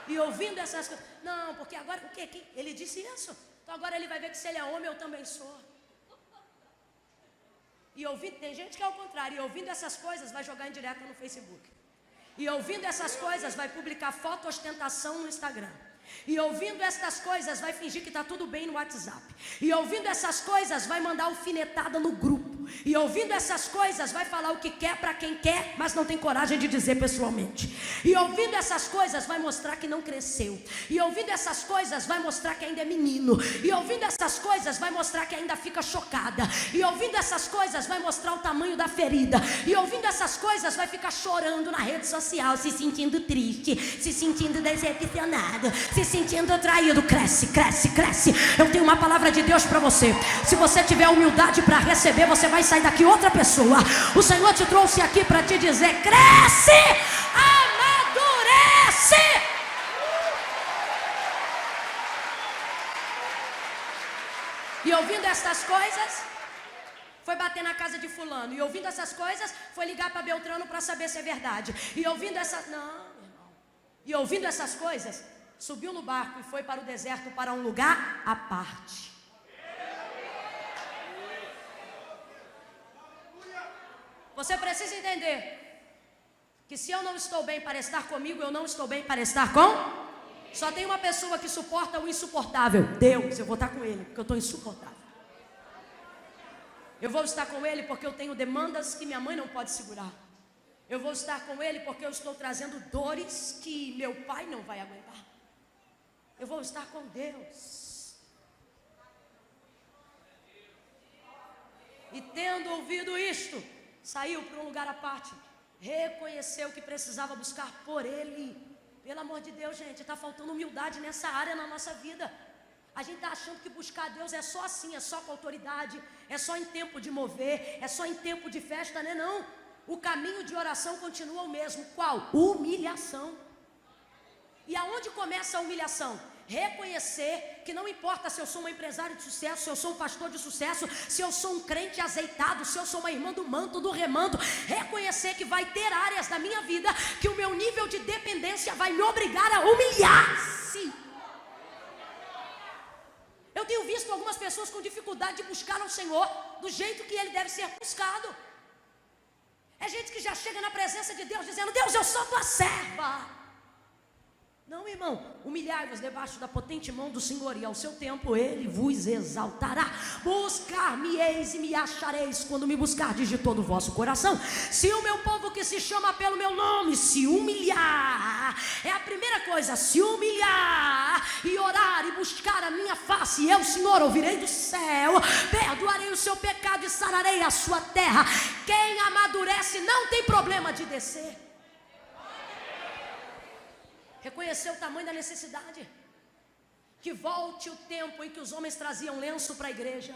E ouvindo essas coisas, não, porque agora, o que? Ele disse isso, então agora ele vai ver que se ele é homem, eu também sou. E ouvindo, tem gente que é o contrário, e ouvindo essas coisas vai jogar em direto no Facebook. E ouvindo essas coisas vai publicar foto ostentação no Instagram. E ouvindo estas coisas vai fingir que está tudo bem no WhatsApp. E ouvindo essas coisas vai mandar alfinetada no grupo. E ouvindo essas coisas vai falar o que quer para quem quer, mas não tem coragem de dizer pessoalmente. E ouvindo essas coisas vai mostrar que não cresceu. E ouvindo essas coisas vai mostrar que ainda é menino. E ouvindo essas coisas vai mostrar que ainda fica chocada. E ouvindo essas coisas vai mostrar o tamanho da ferida. E ouvindo essas coisas vai ficar chorando na rede social, se sentindo triste, se sentindo decepcionado, se sentindo traído. Cresce, cresce, cresce. Eu tenho uma palavra de Deus para você. Se você tiver humildade para receber, você vai sair daqui outra pessoa. O Senhor te trouxe aqui para te dizer: cresce, amadurece. E ouvindo estas coisas, foi bater na casa de fulano. E ouvindo essas coisas, foi ligar para Beltrano para saber se é verdade. E ouvindo essas... Não, irmão. E ouvindo essas coisas, subiu no barco e foi para o deserto, para um lugar à parte. Você precisa entender que se eu não estou bem para estar comigo, eu não estou bem para estar com... Só tem uma pessoa que suporta o insuportável. Deus. Eu vou estar com Ele, porque eu estou insuportável. Eu vou estar com Ele porque eu tenho demandas que minha mãe não pode segurar. Eu vou estar com Ele porque eu estou trazendo dores que meu pai não vai aguentar. Eu vou estar com Deus. E tendo ouvido isto, saiu para um lugar à parte. Reconheceu que precisava buscar por Ele. Pelo amor de Deus, gente, está faltando humildade nessa área na nossa vida. A gente está achando que buscar Deus é só assim, é só com autoridade, é só em tempo de mover, é só em tempo de festa, né? Não. O caminho de oração continua o mesmo. Qual? Humilhação. E aonde começa a humilhação? Reconhecer que não importa se eu sou uma empresária de sucesso, se eu sou um pastor de sucesso, se eu sou um crente azeitado, se eu sou uma irmã do manto, do remando. Reconhecer que vai ter áreas da minha vida que o meu nível de dependência vai me obrigar a humilhar-se. Eu tenho visto algumas pessoas com dificuldade de buscar ao Senhor do jeito que Ele deve ser buscado. É gente que já chega na presença de Deus dizendo: Deus, eu sou tua serva. Não, irmão, humilhai-vos debaixo da potente mão do Senhor, e ao seu tempo Ele vos exaltará. Buscar-me-eis e me achareis, quando me buscardes de todo o vosso coração. Se o meu povo que se chama pelo meu nome se humilhar, é a primeira coisa, se humilhar e orar e buscar a minha face, eu, Senhor, ouvirei do céu, perdoarei o seu pecado e sararei a sua terra. Quem amadurece não tem problema de descer. Reconhecer o tamanho da necessidade. Que volte o tempo em que os homens traziam lenço para a igreja.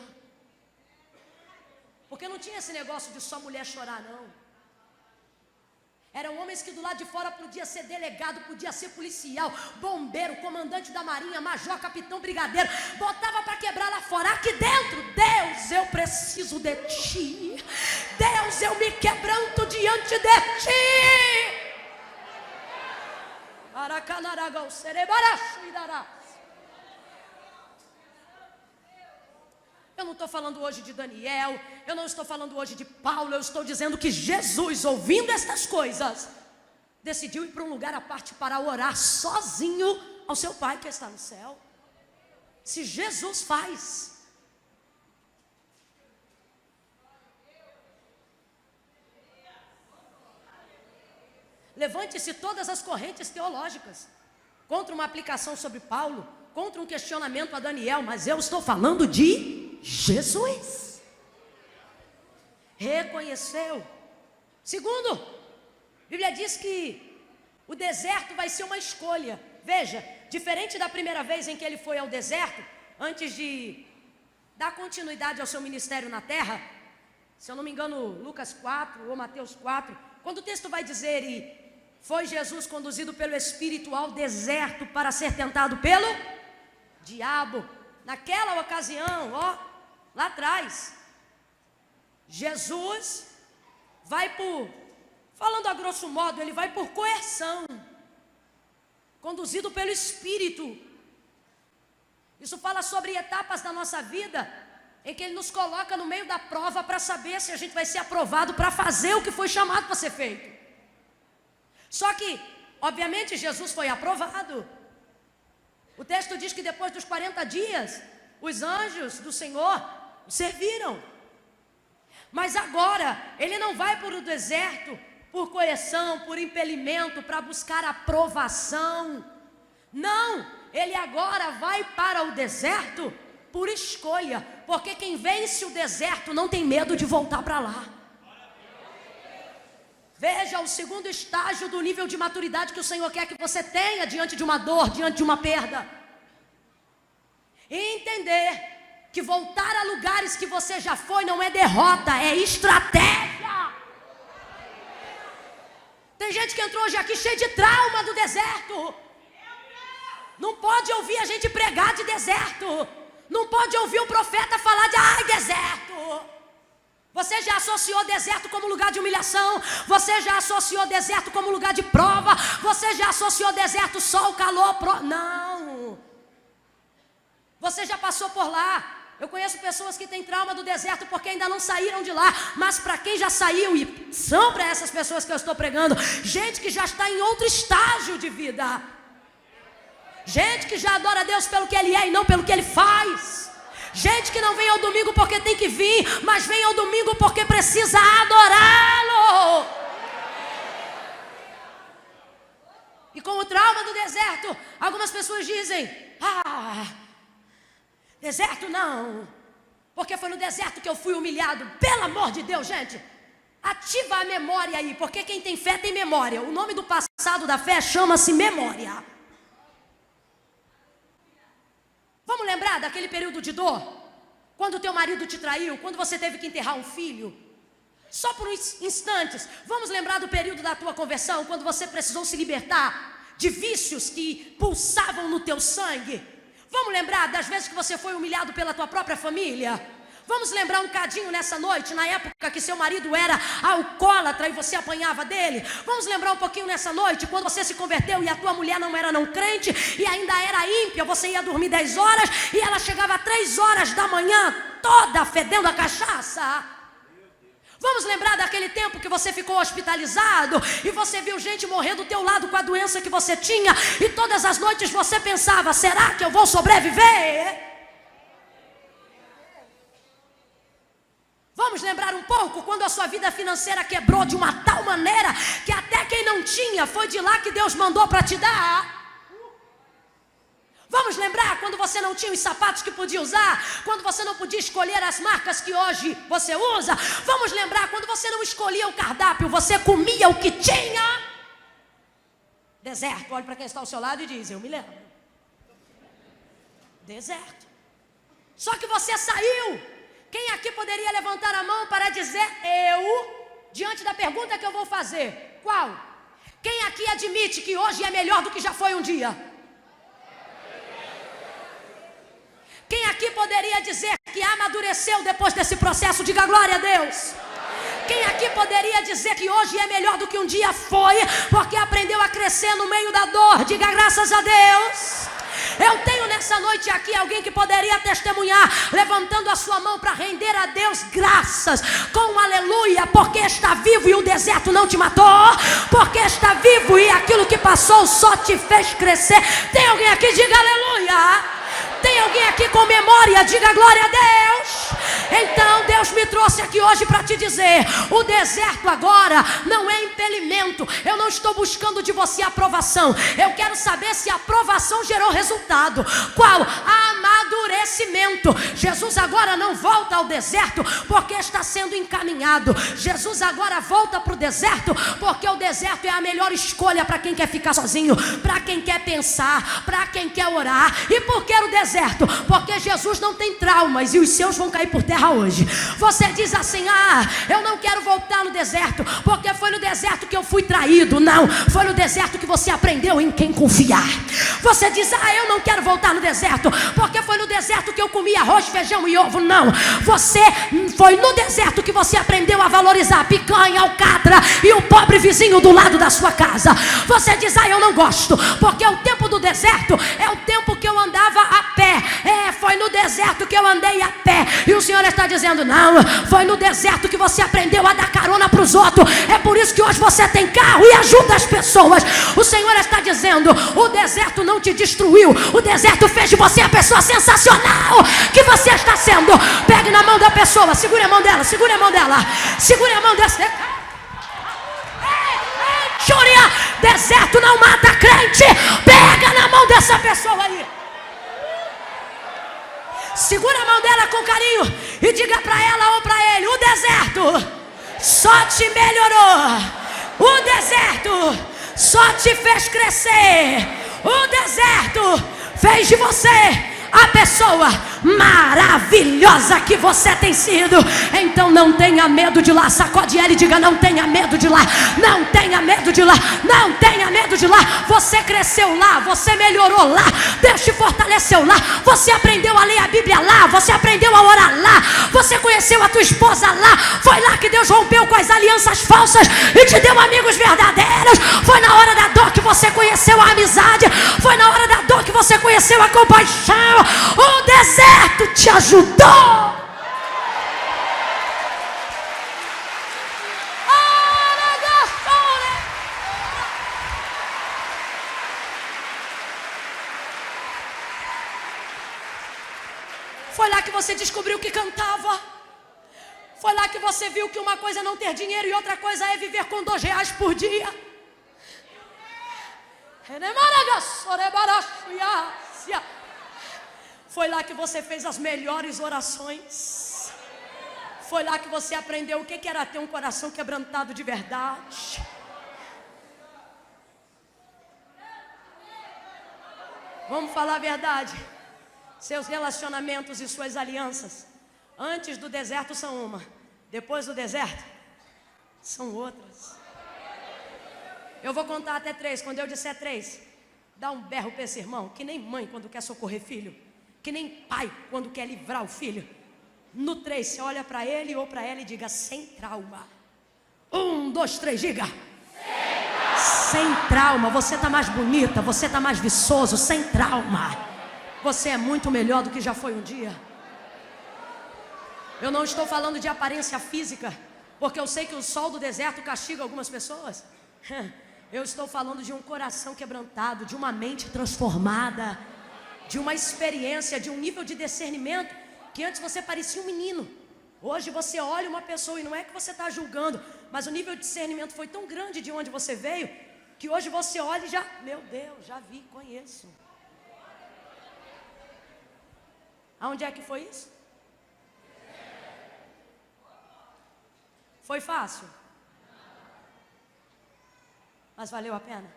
Porque não tinha esse negócio de só mulher chorar, não. Eram homens que do lado de fora podia ser delegado, podia ser policial, bombeiro, comandante da marinha, major, capitão, brigadeiro. Botava para quebrar lá fora. Aqui dentro, Deus, eu preciso de ti. Deus, eu me quebranto diante de ti. Eu não estou falando hoje de Daniel, eu não estou falando hoje de Paulo, eu estou dizendo que Jesus, ouvindo estas coisas, decidiu ir para um lugar à parte para orar sozinho ao seu Pai que está no céu. Se Jesus faz, levante-se todas as correntes teológicas contra uma aplicação sobre Paulo, contra um questionamento a Daniel, mas eu estou falando de Jesus. Reconheceu. Segundo, a Bíblia diz que o deserto vai ser uma escolha. Veja, diferente da primeira vez em que ele foi ao deserto, antes de dar continuidade ao seu ministério na terra, se eu não me engano, Lucas 4 ou Mateus 4, quando o texto vai dizer: e foi Jesus conduzido pelo Espírito ao deserto para ser tentado pelo diabo. Naquela ocasião, lá atrás, Jesus vai falando a grosso modo, ele vai por coerção, conduzido pelo Espírito. Isso fala sobre etapas da nossa vida em que Ele nos coloca no meio da prova para saber se a gente vai ser aprovado para fazer o que foi chamado para ser feito. Só que, obviamente, Jesus foi aprovado. O texto diz que depois dos 40 dias, os anjos do Senhor o serviram. Mas agora, Ele não vai para o deserto por correção, por impelimento, para buscar aprovação. Não, Ele agora vai para o deserto por escolha, porque quem vence o deserto não tem medo de voltar para lá. Veja o segundo estágio do nível de maturidade que o Senhor quer que você tenha diante de uma dor, diante de uma perda. E entender que voltar a lugares que você já foi não é derrota, é estratégia. Tem gente que entrou hoje aqui cheio de trauma do deserto. Não pode ouvir a gente pregar de deserto. Não pode ouvir o profeta falar de deserto. Você já associou deserto como lugar de humilhação. Você já associou deserto como lugar de prova. Você já associou deserto sol, calor, não. Você já passou por lá. Eu conheço pessoas que têm trauma do deserto porque ainda não saíram de lá. Mas para quem já saiu, e são para essas pessoas que eu estou pregando, gente que já está em outro estágio de vida. Gente que já adora Deus pelo que Ele é e não pelo que Ele faz. Gente que não vem ao domingo porque tem que vir, mas vem ao domingo porque precisa adorá-lo. E com o trauma do deserto, algumas pessoas dizem: deserto não, porque foi no deserto que eu fui humilhado. Pelo amor de Deus, gente, ativa a memória aí, porque quem tem fé tem memória. O nome do passado da fé chama-se memória. Vamos lembrar daquele período de dor? Quando teu marido te traiu, quando você teve que enterrar um filho? Só por uns instantes. Vamos lembrar do período da tua conversão, quando você precisou se libertar de vícios que pulsavam no teu sangue? Vamos lembrar das vezes que você foi humilhado pela tua própria família? Vamos lembrar um cadinho nessa noite, na época que seu marido era alcoólatra e você apanhava dele? Vamos lembrar um pouquinho nessa noite, quando você se converteu e a tua mulher não era não crente e ainda era ímpia, você ia dormir 10 horas e ela chegava 3 horas da manhã toda fedendo a cachaça? Vamos lembrar daquele tempo que você ficou hospitalizado e você viu gente morrer do teu lado com a doença que você tinha e todas as noites você pensava: será que eu vou sobreviver? Vamos lembrar um pouco quando a sua vida financeira quebrou de uma tal maneira que até quem não tinha foi de lá que Deus mandou para te dar. Vamos lembrar quando você não tinha os sapatos que podia usar, quando você não podia escolher as marcas que hoje você usa. Vamos lembrar quando você não escolhia o cardápio, você comia o que tinha. Deserto, olhe para quem está ao seu lado e diz: eu me lembro. Deserto. Só que você saiu. Quem aqui poderia levantar a mão para dizer eu, diante da pergunta que eu vou fazer? Qual? Quem aqui admite que hoje é melhor do que já foi um dia? Quem aqui poderia dizer que amadureceu depois desse processo? Diga glória a Deus. Quem aqui poderia dizer que hoje é melhor do que um dia foi, porque aprendeu a crescer no meio da dor? Diga graças a Deus. Eu tenho nessa noite aqui alguém que poderia testemunhar, levantando a sua mão para render a Deus graças, com um aleluia, porque está vivo e o deserto não te matou, porque está vivo e aquilo que passou só te fez crescer. Tem alguém aqui? Diga aleluia. Tem alguém aqui com memória? Diga glória a Deus. Então Deus me trouxe aqui hoje para te dizer: o deserto agora não é impedimento. Eu não estou buscando de você aprovação. Eu quero saber se a aprovação gerou resultado. Qual? Amadurecimento. Jesus agora não volta ao deserto porque está sendo encaminhado. Jesus agora volta para o deserto porque o deserto é a melhor escolha para quem quer ficar sozinho, para quem quer pensar, para quem quer orar. E por que o deserto? Porque Jesus não tem traumas e os seus vão cair por terra hoje. Você diz assim: eu não quero voltar no deserto porque foi no deserto que eu fui traído. Não, foi no deserto que você aprendeu em quem confiar. Você diz: eu não quero voltar no deserto porque foi no deserto que eu comi arroz, feijão e ovo. Não, foi no deserto que você aprendeu a valorizar a picanha, alcatra e o pobre vizinho do lado da sua casa. Você diz: eu não gosto porque o tempo do deserto é o tempo que eu andava a pé. foi no deserto que eu andei a pé. E o Senhor está dizendo: não, foi no deserto que você aprendeu a dar carona para os outros. É por isso que hoje você tem carro e ajuda as pessoas. O Senhor está dizendo: o deserto não te destruiu, o deserto fez de você a pessoa sensacional que você está sendo. Pegue na mão da pessoa, segure a mão dela, segure a mão dela, segure a mão dessa. Deserto não mata crente. Pega na mão dessa pessoa aí, segura a mão dela com carinho e diga para ela ou para ele: o deserto só te melhorou, o deserto só te fez crescer, o deserto fez de você a pessoa maravilhosa que você tem sido. Então não tenha medo de lá. Sacode ela e diga: não tenha medo de lá, não tenha medo de lá, não tenha medo de lá. Você cresceu lá, você melhorou lá, Deus te fortaleceu lá, você aprendeu a ler a Bíblia lá, você aprendeu a orar lá, você conheceu a tua esposa lá. Foi lá que Deus rompeu com as alianças falsas e te deu amigos verdadeiros. Foi na hora da dor que você conheceu a amizade, foi na hora da dor que você conheceu a compaixão. O deserto te ajudou. Foi lá que você descobriu que cantava. Foi lá que você viu que uma coisa é não ter dinheiro e outra coisa é viver com R$2 por dia. Foi lá que você fez as melhores orações. Foi lá que você aprendeu o que era ter um coração quebrantado de verdade. Vamos falar a verdade. Seus relacionamentos e suas alianças antes do deserto são uma, depois do deserto são outras. Eu vou contar até 3. Quando eu disser 3, dá um berro para esse irmão, que nem mãe quando quer socorrer filho, que nem pai quando quer livrar o filho. No 3, você olha para ele ou para ela e diga: sem trauma. 1, 2, 3, diga: sem trauma. Você está mais bonita, você está mais viçoso, sem trauma. Você é muito melhor do que já foi um dia. Eu não estou falando de aparência física, porque eu sei que o sol do deserto castiga algumas pessoas. Eu estou falando de um coração quebrantado, de uma mente transformada, de uma experiência, de um nível de discernimento que antes você parecia um menino. Hoje você olha uma pessoa e não é que você está julgando, mas o nível de discernimento foi tão grande de onde você veio, que hoje você olha e já, meu Deus, já vi, conheço. Aonde é que foi isso? Foi fácil? Mas valeu a pena?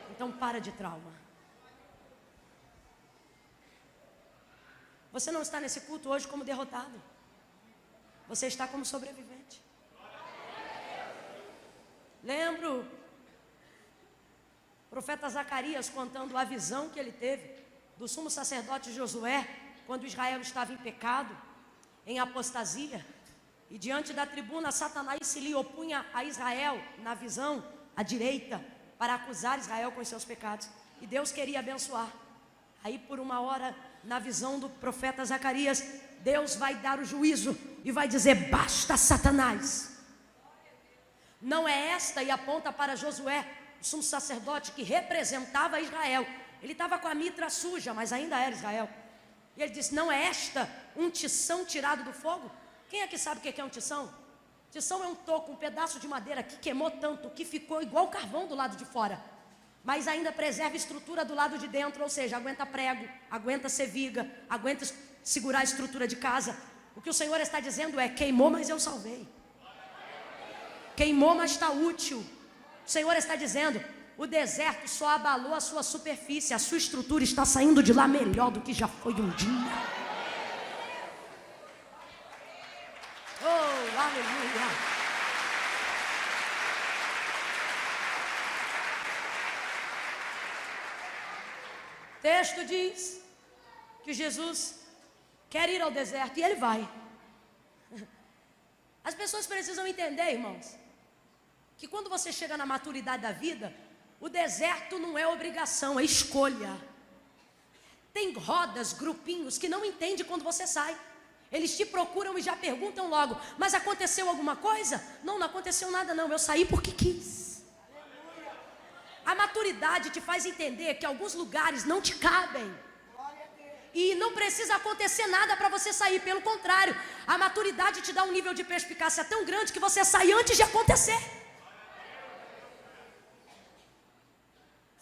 Então para de trauma. Você não está nesse culto hoje como derrotado. Você está como sobrevivente. Lembro o profeta Zacarias contando a visão que ele teve do sumo sacerdote Josué, quando Israel estava em pecado, em apostasia, e diante da tribuna Satanás se lhe opunha a Israel na visão à direita, para acusar Israel com os seus pecados, e Deus queria abençoar. Aí por uma hora, na visão do profeta Zacarias, Deus vai dar o juízo e vai dizer: basta, Satanás. Não é esta, e aponta para Josué, o sumo sacerdote que representava Israel. Ele estava com a mitra suja, mas ainda era Israel. E ele disse: não é esta um tição tirado do fogo? Quem é que sabe o que é um tição? Tição é um toco, um pedaço de madeira que queimou tanto que ficou igual carvão do lado de fora, mas ainda preserva a estrutura do lado de dentro, ou seja, aguenta prego, aguenta ser viga, aguenta segurar a estrutura de casa. O que o Senhor está dizendo é: queimou, mas eu salvei. Queimou, mas está útil. O Senhor está dizendo: o deserto só abalou a sua superfície, a sua estrutura está saindo de lá melhor do que já foi um dia. Oh, aleluia. O texto diz que Jesus quer ir ao deserto e ele vai. As pessoas precisam entender, irmãos, que quando você chega na maturidade da vida, o deserto não é obrigação, é escolha. Tem rodas, grupinhos que não entendem quando você sai. Eles te procuram e já perguntam logo: mas aconteceu alguma coisa? Não, não aconteceu nada não, eu saí porque quis. A maturidade te faz entender que alguns lugares não te cabem. E não precisa acontecer nada para você sair, pelo contrário, a maturidade te dá um nível de perspicácia tão grande que você sai antes de acontecer.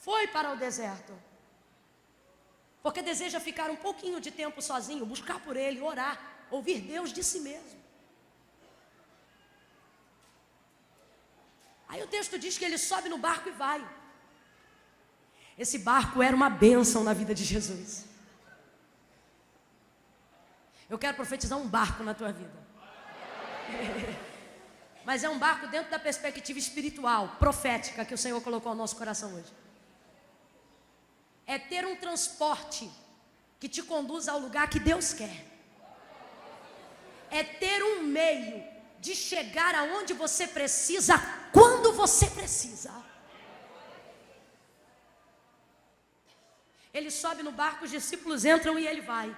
Foi para o deserto, porque deseja ficar um pouquinho de tempo sozinho, buscar por Ele, orar, ouvir Deus de si mesmo. Aí o texto diz que ele sobe no barco e vai. Esse barco era uma bênção na vida de Jesus. Eu quero profetizar um barco na tua vida. Mas é um barco dentro da perspectiva espiritual, profética, que o Senhor colocou ao nosso coração hoje. É ter um transporte que te conduz ao lugar que Deus quer. É ter um meio de chegar aonde você precisa, quando você precisa. Ele sobe no barco, os discípulos entram e ele vai,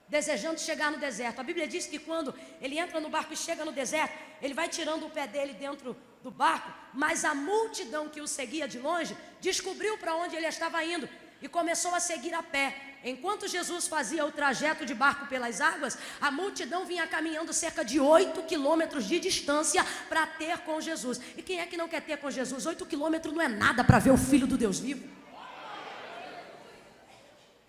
desejando chegar no deserto. A Bíblia diz que quando ele entra no barco e chega no deserto, ele vai tirando o pé dele dentro do barco, mas a multidão que o seguia de longe descobriu para onde ele estava indo e começou a seguir a pé. Enquanto Jesus fazia o trajeto de barco pelas águas, a multidão vinha caminhando cerca de 8 quilômetros de distância para ter com Jesus. E quem é que não quer ter com Jesus? 8 quilômetros não é nada para ver o Filho do Deus vivo.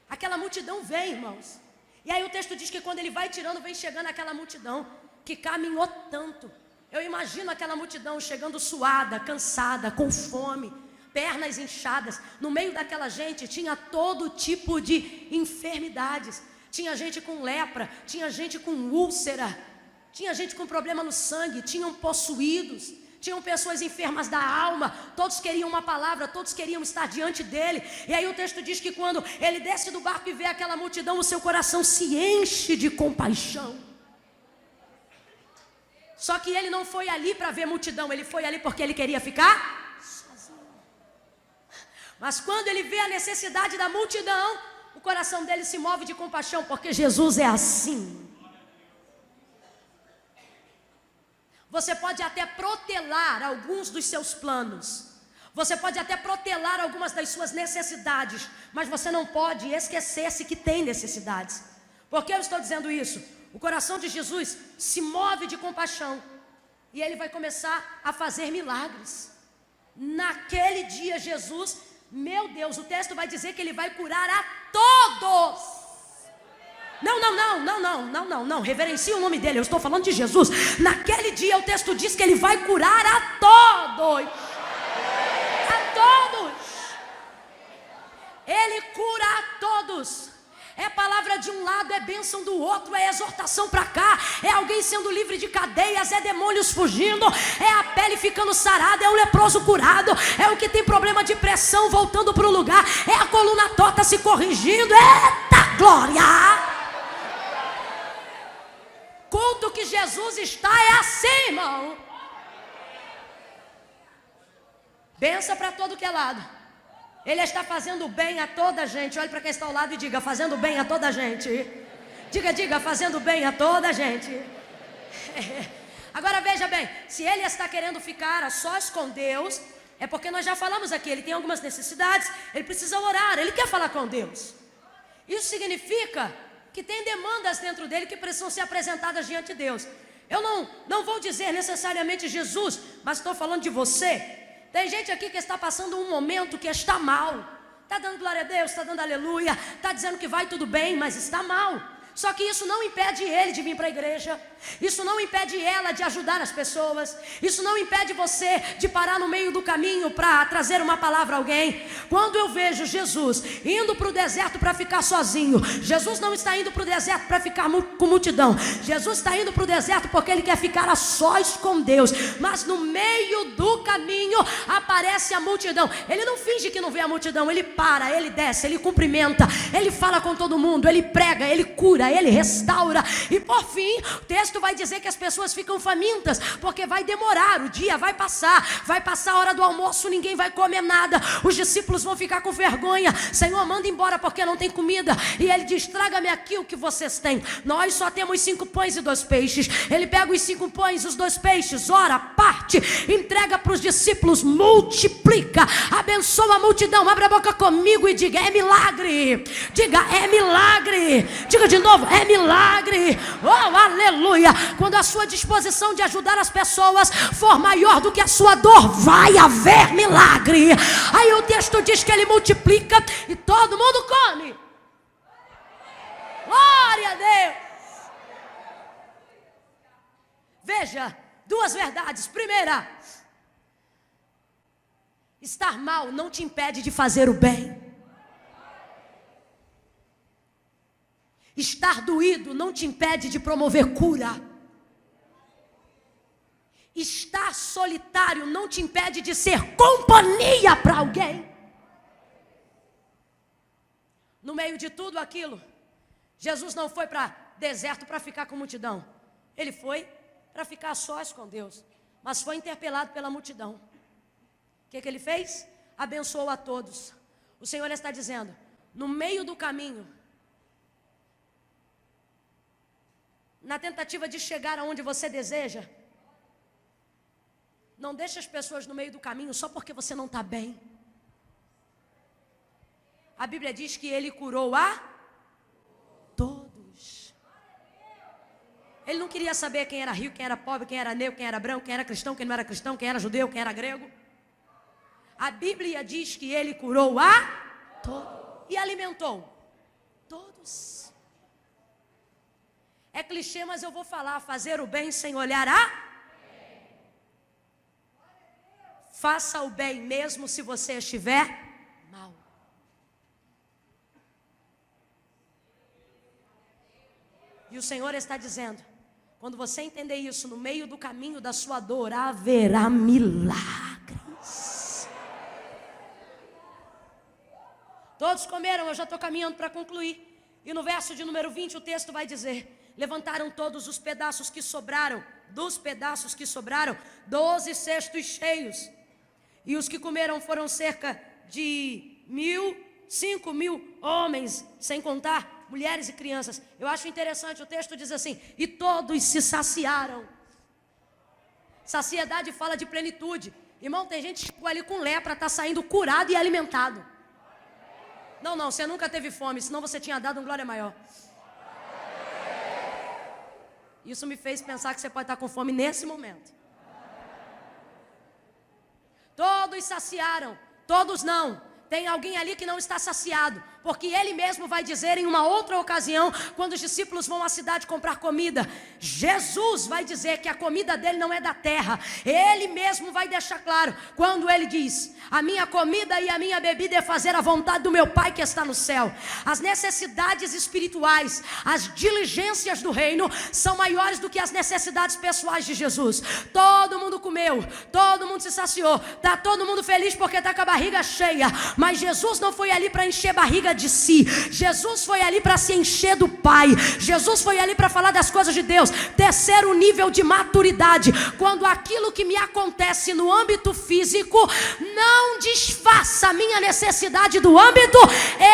Aquela multidão vem, irmãos. E aí o texto diz que quando ele vai tirando, vem chegando aquela multidão que caminhou tanto. Eu imagino aquela multidão chegando suada, cansada, com fome, pernas inchadas. No meio daquela gente tinha todo tipo de enfermidades. Tinha gente com lepra, tinha gente com úlcera, tinha gente com problema no sangue, tinham possuídos, tinham pessoas enfermas da alma. Todos queriam uma palavra, todos queriam estar diante dele. E aí o texto diz que quando ele desce do barco e vê aquela multidão, o seu coração se enche de compaixão. Só que ele não foi ali para ver multidão, ele foi ali porque ele queria ficar sozinho. Mas quando ele vê a necessidade da multidão, o coração dele se move de compaixão, porque Jesus é assim. Você pode até protelar alguns dos seus planos, você pode até protelar algumas das suas necessidades, mas você não pode esquecer-se que tem necessidades. Por que eu estou dizendo isso? O coração de Jesus se move de compaixão e ele vai começar a fazer milagres. Naquele dia Jesus, meu Deus, o texto vai dizer que ele vai curar a todos. Não, reverencie o nome dele, eu estou falando de Jesus. Naquele dia o texto diz que ele vai curar a todos. A todos. Ele cura a todos. É palavra de um lado, é bênção do outro, é exortação para cá, é alguém sendo livre de cadeias, é demônios fugindo, é a pele ficando sarada, é o leproso curado, é o que tem problema de pressão voltando para o lugar, é a coluna torta se corrigindo. Eita glória! Culto que Jesus está é assim, irmão. Benção para todo que é lado. Ele está fazendo bem a toda a gente. Olhe para quem está ao lado e diga: fazendo bem a toda a gente. Diga, fazendo bem a toda a gente. Agora veja bem, se ele está querendo ficar a sós com Deus, é porque nós já falamos aqui, ele tem algumas necessidades, ele precisa orar, ele quer falar com Deus. Isso significa que tem demandas dentro dele que precisam ser apresentadas diante de Deus. Eu não vou dizer necessariamente Jesus, mas estou falando de você. Tem gente aqui que está passando um momento que está mal. Está dando glória a Deus, está dando aleluia, está dizendo que vai tudo bem, mas está mal. Só que isso não impede ele de vir para a igreja. Isso não impede ela de ajudar as pessoas. Isso não impede você de parar no meio do caminho para trazer uma palavra a alguém. Quando eu vejo Jesus indo para o deserto para ficar sozinho, Jesus não está indo para o deserto para ficar com multidão. Jesus está indo para o deserto porque ele quer ficar a sós com Deus. Mas no meio do caminho aparece a multidão. Ele não finge que não vê a multidão. Ele para, ele desce, ele cumprimenta, ele fala com todo mundo, ele prega, ele cura, cura, Ele restaura. E por fim, o texto vai dizer que as pessoas ficam famintas, porque vai demorar, o dia vai passar a hora do almoço, ninguém vai comer nada, os discípulos vão ficar com vergonha. Senhor, manda embora porque não tem comida. E Ele diz: traga-me aqui o que vocês têm. Nós só temos 5 pães e 2 peixes. Ele pega os 5 pães e os 2 peixes, ora, parte, entrega para os discípulos, multiplica, abençoa a multidão. Abre a boca comigo e diga: é milagre. Diga: é milagre. Diga de novo: é milagre. Oh, aleluia. Quando a sua disposição de ajudar as pessoas for maior do que a sua dor, vai haver milagre. Aí o texto diz que Ele multiplica e todo mundo come. Glória a Deus. Veja, 2 verdades. Primeira, estar mal não te impede de fazer o bem. Estar doído não te impede de promover cura. Estar solitário não te impede de ser companhia para alguém. No meio de tudo aquilo, Jesus não foi para deserto para ficar com multidão. Ele foi para ficar sós com Deus, mas foi interpelado pela multidão. O que Ele fez? Abençoou a todos. O Senhor está dizendo: no meio do caminho, na tentativa de chegar aonde você deseja, não deixe as pessoas no meio do caminho só porque você não está bem. A Bíblia diz que Ele curou a todos. Ele não queria saber quem era rico, quem era pobre, quem era negro, quem era branco, quem era cristão, quem não era cristão, quem era judeu, quem era grego. A Bíblia diz que Ele curou a todos e alimentou todos. É clichê, mas eu vou falar: fazer o bem sem olhar a... Faça o bem mesmo se você estiver mal. E o Senhor está dizendo: quando você entender isso, no meio do caminho da sua dor haverá milagres. Todos comeram, eu já estou caminhando para concluir. E no verso de número 20 o texto vai dizer: levantaram todos os pedaços que sobraram, dos pedaços que sobraram, 12 cestos cheios. E os que comeram foram cerca de 5.000 homens, sem contar mulheres e crianças. Eu acho interessante, o texto diz assim: e todos se saciaram. Saciedade fala de plenitude. Irmão, tem gente que chegou ali com lepra, está saindo curado e alimentado. Não, você nunca teve fome, senão você tinha dado um glória maior. Isso me fez pensar que você pode estar com fome nesse momento. Todos saciaram, todos não. Tem alguém ali que não está saciado, porque Ele mesmo vai dizer em uma outra ocasião, quando os discípulos vão à cidade comprar comida, Jesus vai dizer que a comida dele não é da terra. Ele mesmo vai deixar claro, quando Ele diz: a minha comida e a minha bebida é fazer a vontade do meu Pai que está no céu. As necessidades espirituais, as diligências do reino são maiores do que as necessidades pessoais de Jesus. Todo mundo comeu, todo mundo se saciou, está todo mundo feliz porque está com a barriga cheia. Mas Jesus não foi ali para encher barriga de si. Jesus foi ali para se encher do Pai. Jesus foi ali para falar das coisas de Deus. Terceiro nível de maturidade: quando aquilo que me acontece no âmbito físico não desfaça a minha necessidade do âmbito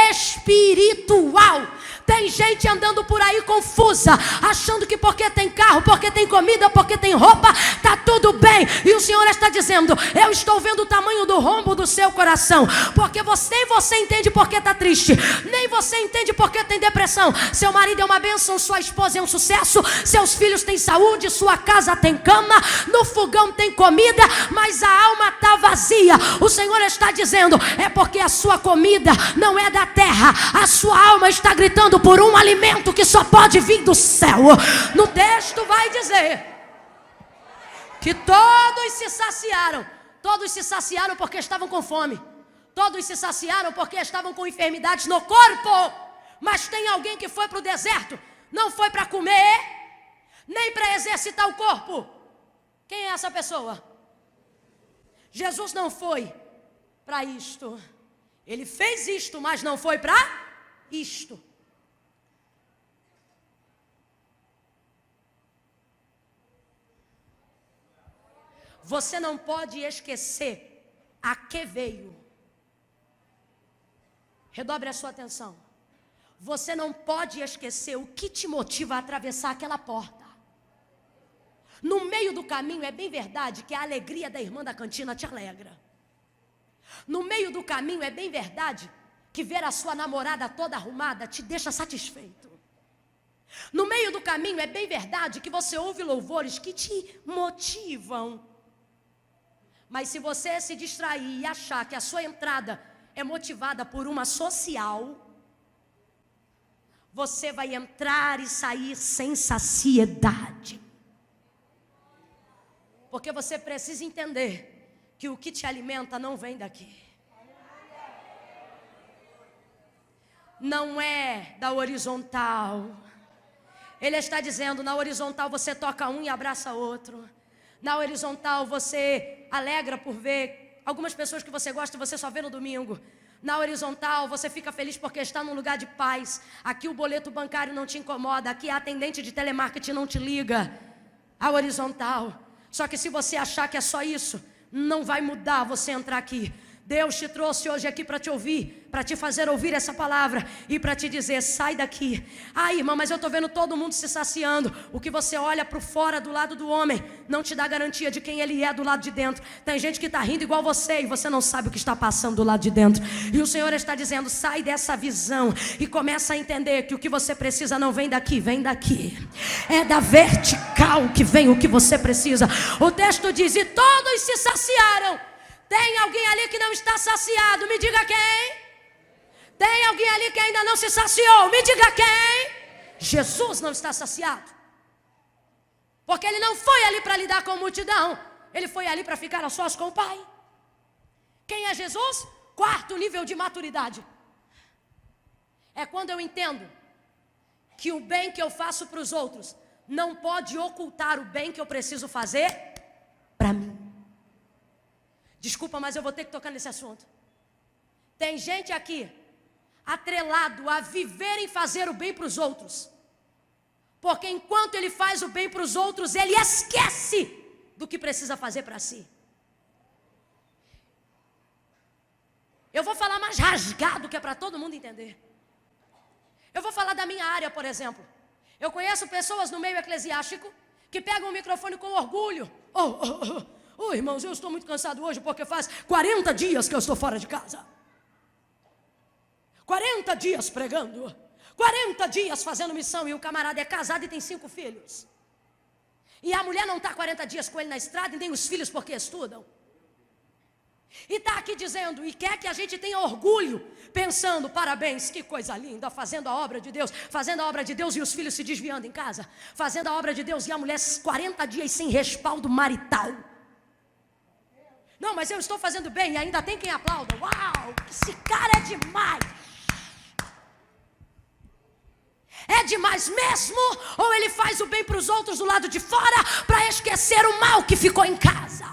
espiritual. Tem gente andando por aí confusa, achando que porque tem carro, porque tem comida, porque tem roupa, está tudo bem. E o Senhor está dizendo: eu estou vendo o tamanho do rombo do seu coração. Porque você entende porque está triste, nem você entende porque tem depressão. Seu marido é uma bênção, sua esposa é um sucesso, seus filhos têm saúde, sua casa tem cama, no fogão tem comida, mas a alma está vazia. O Senhor está dizendo: é porque a sua comida não é da terra, a sua alma está gritando por um alimento que só pode vir do céu. No texto vai dizer que todos se saciaram. Todos se saciaram porque estavam com fome. Todos se saciaram porque estavam com enfermidades no corpo. Mas tem alguém que foi para o deserto, não foi para comer, nem para exercitar o corpo. Quem é essa pessoa? Jesus não foi para isto. Ele fez isto, mas não foi para isto. Você não pode esquecer a que veio. Redobre a sua atenção. Você não pode esquecer o que te motiva a atravessar aquela porta. No meio do caminho, é bem verdade que a alegria da irmã da cantina te alegra. No meio do caminho, é bem verdade que ver a sua namorada toda arrumada te deixa satisfeito. No meio do caminho, é bem verdade que você ouve louvores que te motivam. Mas se você se distrair e achar que a sua entrada é motivada por uma social, você vai entrar e sair sem saciedade. Porque você precisa entender que o que te alimenta não vem daqui. Não é da horizontal. Ele está dizendo, na horizontal você toca um e abraça outro. Na horizontal você alegra por ver algumas pessoas que você gosta e você só vê no domingo. Na horizontal você fica feliz porque está num lugar de paz. Aqui o boleto bancário não te incomoda. Aqui a atendente de telemarketing não te liga. A horizontal. Só que se você achar que é só isso, não vai mudar você entrar aqui. Deus te trouxe hoje aqui para te ouvir, para te fazer ouvir essa palavra e para te dizer, sai daqui. Ah, irmã, mas eu estou vendo todo mundo se saciando. O que você olha para o fora do lado do homem não te dá garantia de quem ele é do lado de dentro. Tem gente que está rindo igual você e você não sabe o que está passando do lado de dentro. E o Senhor está dizendo, sai dessa visão e começa a entender que o que você precisa não vem daqui, vem daqui. É da vertical que vem o que você precisa. O texto diz, e todos se saciaram. Tem alguém ali que não está saciado? Me diga quem. Tem alguém ali que ainda não se saciou? Me diga quem. Jesus não está saciado. Porque ele não foi ali para lidar com a multidão. Ele foi ali para ficar a sós com o Pai. Quem é Jesus? Quarto nível de maturidade. É quando eu entendo que o bem que eu faço para os outros não pode ocultar o bem que eu preciso fazer para mim. Desculpa, mas eu vou ter que tocar nesse assunto. Tem gente aqui atrelado a viver em fazer o bem para os outros. Porque enquanto ele faz o bem para os outros, ele esquece do que precisa fazer para si. Eu vou falar mais rasgado, que é para todo mundo entender. Eu vou falar da minha área, por exemplo. Eu conheço pessoas no meio eclesiástico que pegam o microfone com orgulho. Oh, irmãos, eu estou muito cansado hoje porque faz 40 dias que eu estou fora de casa. 40 dias pregando. 40 dias fazendo missão. E o camarada é casado e tem 5 filhos. E a mulher não está 40 dias com ele na estrada e nem os filhos porque estudam. E está aqui dizendo, e quer que a gente tenha orgulho, pensando, parabéns, que coisa linda, fazendo a obra de Deus, fazendo a obra de Deus e os filhos se desviando em casa, fazendo a obra de Deus e a mulher 40 dias sem respaldo marital. Não, mas eu estou fazendo bem e ainda tem quem aplauda. Uau, esse cara é demais. É demais mesmo? Ou ele faz o bem para os outros do lado de fora para esquecer o mal que ficou em casa?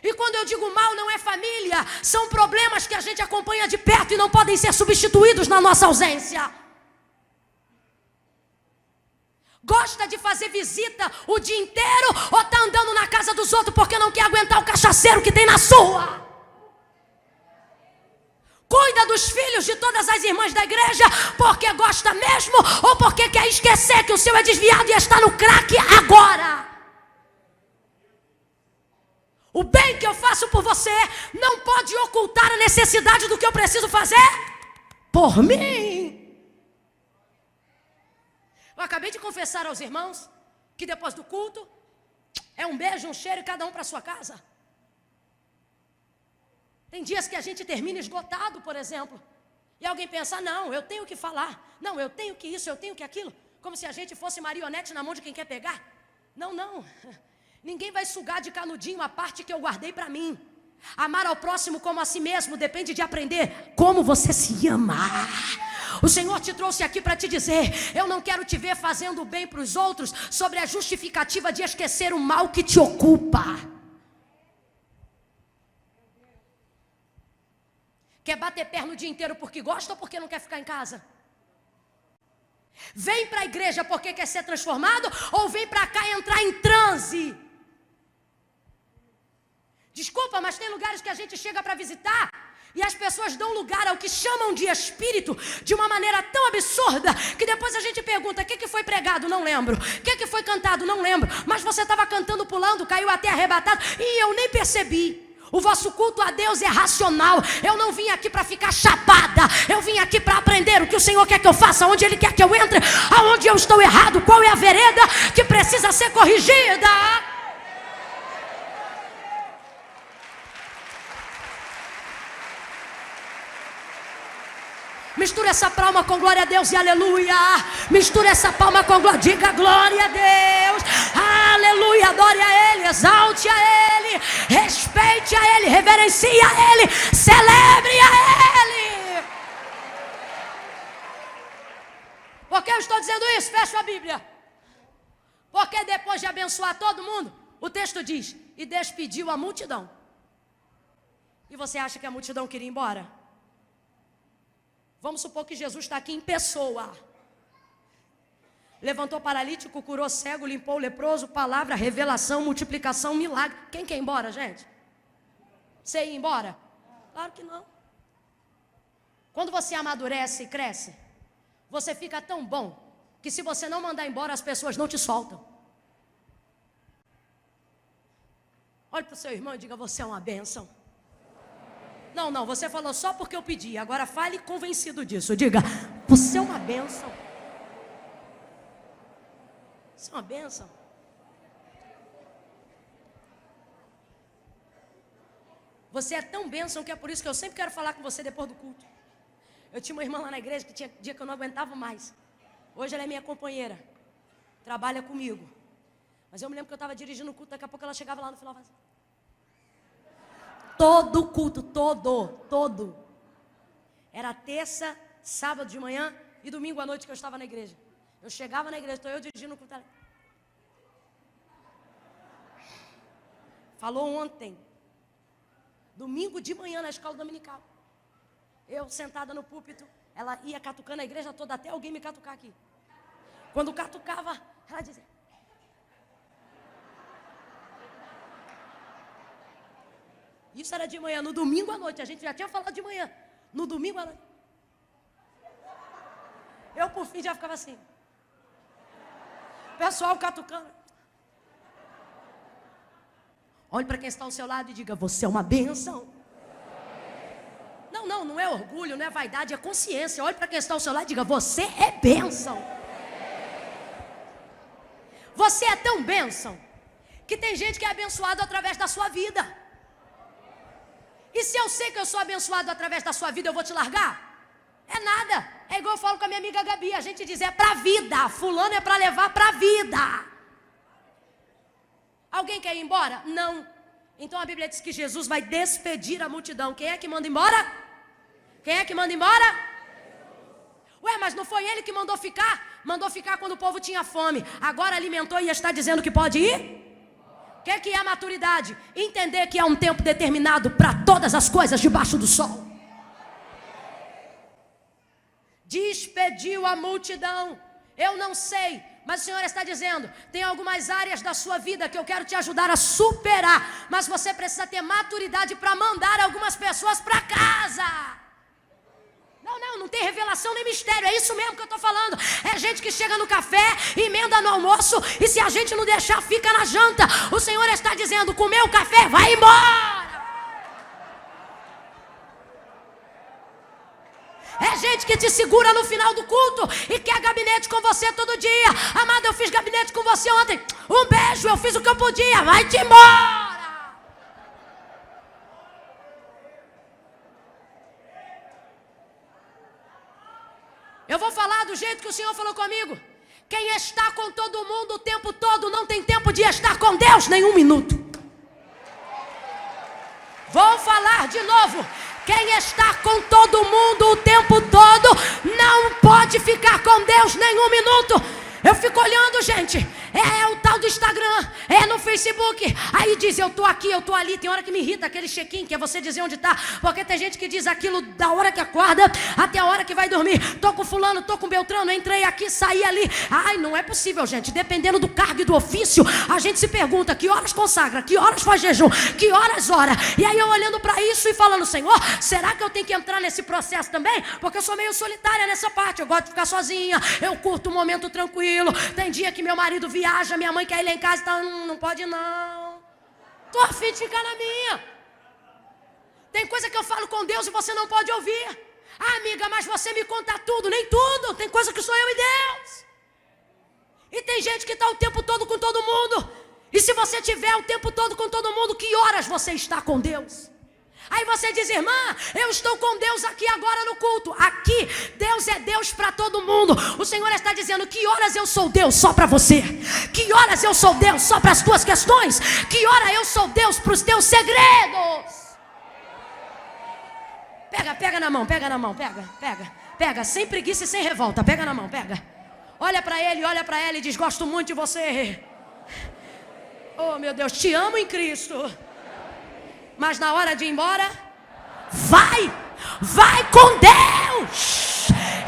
E quando eu digo mal, não é família, são problemas que a gente acompanha de perto e não podem ser substituídos na nossa ausência. Gosta de fazer visita o dia inteiro ou está andando na casa dos outros porque não quer aguentar o cachaceiro que tem na sua? Cuida dos filhos de todas as irmãs da igreja porque gosta mesmo ou porque quer esquecer que o seu é desviado e está no crack agora? O bem que eu faço por você não pode ocultar a necessidade do que eu preciso fazer por mim. Eu acabei de confessar aos irmãos que depois do culto é um beijo, um cheiro e cada um para sua casa. Tem dias que a gente termina esgotado, por exemplo, e alguém pensa, não, eu tenho que falar, não, eu tenho que isso, eu tenho que aquilo, como se a gente fosse marionete na mão de quem quer pegar. Não, ninguém vai sugar de canudinho a parte que eu guardei para mim. Amar ao próximo como a si mesmo depende de aprender como você se ama. O Senhor te trouxe aqui para te dizer, eu não quero te ver fazendo o bem para os outros sobre a justificativa de esquecer o mal que te ocupa. Quer bater perna o dia inteiro porque gosta ou porque não quer ficar em casa? Vem para a igreja porque quer ser transformado ou vem para cá entrar em transe? Desculpa, mas tem lugares que a gente chega para visitar e as pessoas dão lugar ao que chamam de espírito de uma maneira tão absurda que depois a gente pergunta: o que foi pregado? Não lembro. O que foi cantado? Não lembro. Mas você estava cantando, pulando, caiu até arrebatado e eu nem percebi. O vosso culto a Deus é racional. Eu não vim aqui para ficar chapada. Eu vim aqui para aprender o que o Senhor quer que eu faça, onde Ele quer que eu entre, aonde eu estou errado, qual é a vereda que precisa ser corrigida. Mistura essa palma com glória a Deus e aleluia. Mistura essa palma com glória. Diga glória a Deus. Aleluia. Adore a Ele. Exalte a Ele. Respeite a Ele. Reverencie a Ele. Celebre a Ele. Por que eu estou dizendo isso? Fecha a Bíblia. Porque depois de abençoar todo mundo, o texto diz: e despediu a multidão. E você acha que a multidão queria ir embora? Vamos supor que Jesus está aqui em pessoa. Levantou paralítico, curou cego, limpou leproso, palavra, revelação, multiplicação, milagre. Quem quer ir embora, gente? Você ir embora? Claro que não. Quando você amadurece e cresce, você fica tão bom que se você não mandar embora, as pessoas não te soltam. Olhe para o seu irmão e diga: você é uma bênção. Não, você falou só porque eu pedi. Agora fale convencido disso. Diga: você é uma bênção. Você é uma bênção. Você é tão bênção que é por isso que eu sempre quero falar com você depois do culto. Eu tinha uma irmã lá na igreja que tinha dia que eu não aguentava mais. Hoje ela é minha companheira. Trabalha comigo. Mas eu me lembro que eu estava dirigindo o culto. Daqui a pouco ela chegava lá no final e falava assim: todo culto, todo. Era terça, sábado de manhã e domingo à noite que eu estava na igreja. Eu chegava na igreja, estou eu dirigindo o culto. Falou ontem, domingo de manhã na escola dominical. Eu sentada no púlpito, ela ia catucando a igreja toda até alguém me catucar aqui. Quando catucava, ela dizia: isso era de manhã. No domingo à noite, a gente já tinha falado de manhã. No domingo à noite, eu por fim já ficava assim. Pessoal catucando. Olhe para quem está ao seu lado e diga: você é uma bênção. Não é orgulho, não é vaidade, é consciência. Olhe para quem está ao seu lado e diga: você é bênção. Você é tão bênção que tem gente que é abençoado através da sua vida. E se eu sei que eu sou abençoado através da sua vida, eu vou te largar? É nada. É igual eu falo com a minha amiga Gabi. A gente diz: é pra vida. Fulano é para levar pra vida. Alguém quer ir embora? Não. Então a Bíblia diz que Jesus vai despedir a multidão. Quem é que manda embora? Quem é que manda embora? Ué, mas não foi ele que mandou ficar? Mandou ficar quando o povo tinha fome. Agora alimentou e está dizendo que pode ir? O que é a maturidade? Entender que há um tempo determinado para todas as coisas debaixo do sol. Despediu a multidão. Eu não sei, mas o Senhor está dizendo: tem algumas áreas da sua vida que eu quero te ajudar a superar, mas você precisa ter maturidade para mandar algumas pessoas para casa. Não tem revelação nem mistério, é isso mesmo que eu estou falando. É gente que chega no café, emenda no almoço, e se a gente não deixar, fica na janta. O Senhor está dizendo: comeu o café, vai embora. É gente que te segura no final do culto e quer gabinete com você todo dia. Amada, eu fiz gabinete com você ontem. Um beijo, eu fiz o que eu podia, vai-te embora. Eu vou falar do jeito que o Senhor falou comigo. Quem está com todo mundo o tempo todo não tem tempo de estar com Deus nem um minuto. Vou falar de novo. Quem está com todo mundo o tempo todo não pode ficar com Deus nem um minuto. Eu fico olhando, gente. É o tal do Instagram, é no Facebook. Aí diz, eu tô aqui, eu tô ali. Tem hora que me irrita aquele check-in, que é você dizer onde tá. Porque tem gente que diz aquilo da hora que acorda até a hora que vai dormir. Tô com fulano, tô com Beltrano, entrei aqui, saí ali. Ai, não é possível, gente. Dependendo do cargo e do ofício, a gente se pergunta que horas consagra, que horas faz jejum, que horas ora. E aí eu olhando para isso e falando, Senhor, será que eu tenho que entrar nesse processo também? Porque eu sou meio solitária nessa parte. Eu gosto de ficar sozinha, eu curto um momento tranquilo. Tem dia que meu marido viaja, minha mãe quer ir lá em casa e tá, não pode não. Tô a fim de ficar na minha. Tem coisa que eu falo com Deus e você não pode ouvir. Ah, amiga, mas você me conta tudo. Nem tudo, tem coisa que sou eu e Deus. E tem gente que está o tempo todo com todo mundo. E se você tiver o tempo todo com todo mundo, que horas você está com Deus? Aí você diz, irmã, eu estou com Deus aqui agora no culto. Aqui, Deus é Deus para todo mundo. O Senhor está dizendo, que horas eu sou Deus só para você? Que horas eu sou Deus só para as tuas questões? Que hora eu sou Deus para os teus segredos? Pega na mão, pega, sem preguiça e sem revolta, pega na mão, pega. Olha para ele e diz, gosto muito de você. Oh, meu Deus, te amo em Cristo. Mas na hora de ir embora, vai com Deus.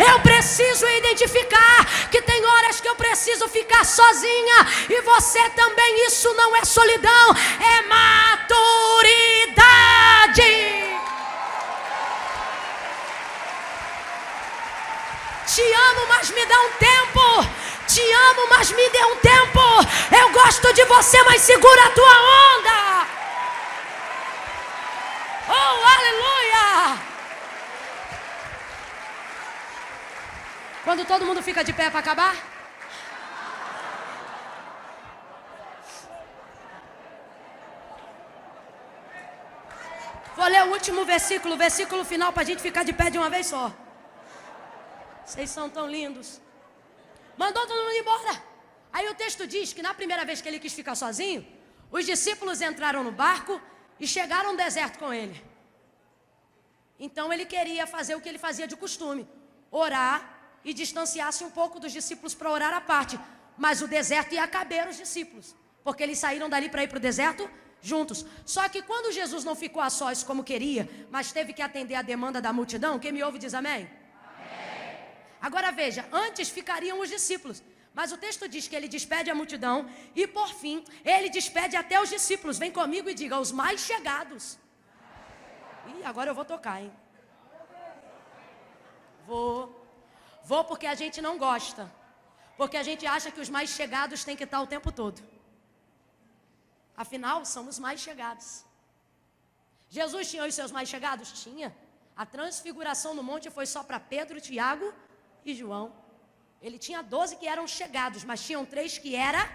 Eu preciso identificar que tem horas que eu preciso ficar sozinha. E você também, isso não é solidão, é maturidade. Te amo, mas me dá um tempo. Te amo, mas me dê um tempo. Eu gosto de você, mas segura a tua onda. Oh, aleluia. Quando todo mundo fica de pé para acabar. Vou ler o último versículo final para a gente ficar de pé de uma vez só. Vocês são tão lindos. Mandou todo mundo embora. Aí o texto diz que na primeira vez que ele quis ficar sozinho, os discípulos entraram no barco e chegaram no deserto com ele. Então ele queria fazer o que ele fazia de costume, orar e distanciar-se um pouco dos discípulos para orar à parte. Mas o deserto ia caber os discípulos, porque eles saíram dali para ir para o deserto juntos. Só que quando Jesus não ficou a sós como queria, mas teve que atender a demanda da multidão, quem me ouve diz amém? Agora veja, antes ficariam os discípulos, mas o texto diz que ele despede a multidão e por fim, ele despede até os discípulos. Vem comigo e diga, os mais chegados. Ih, agora eu vou tocar, hein? Vou porque a gente não gosta, porque a gente acha que os mais chegados têm que estar o tempo todo. Afinal, são os mais chegados. Jesus tinha os seus mais chegados? Tinha. A transfiguração no monte foi só para Pedro, Tiago e João. Ele tinha 12 que eram chegados, mas tinham 3 que eram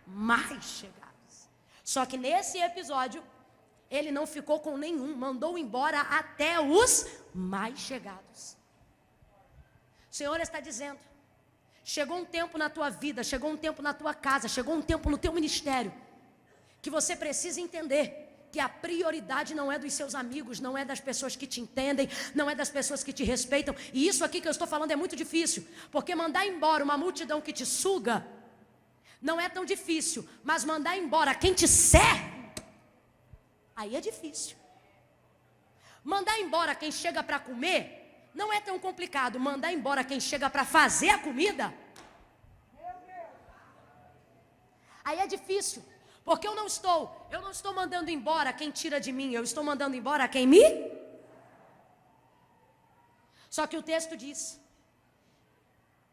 mais chegados. Só que nesse episódio, ele não ficou com nenhum, mandou embora até os mais chegados. O Senhor está dizendo, chegou um tempo na tua vida, chegou um tempo na tua casa, chegou um tempo no teu ministério, que você precisa entender que a prioridade não é dos seus amigos, não é das pessoas que te entendem, não é das pessoas que te respeitam. E isso aqui que eu estou falando é muito difícil, porque mandar embora uma multidão que te suga não é tão difícil, mas mandar embora quem te serve, aí é difícil. Mandar embora quem chega para comer não é tão complicado. Mandar embora quem chega para fazer a comida, aí é difícil. Porque eu não estou mandando embora quem tira de mim, eu estou mandando embora quem me... Só que o texto diz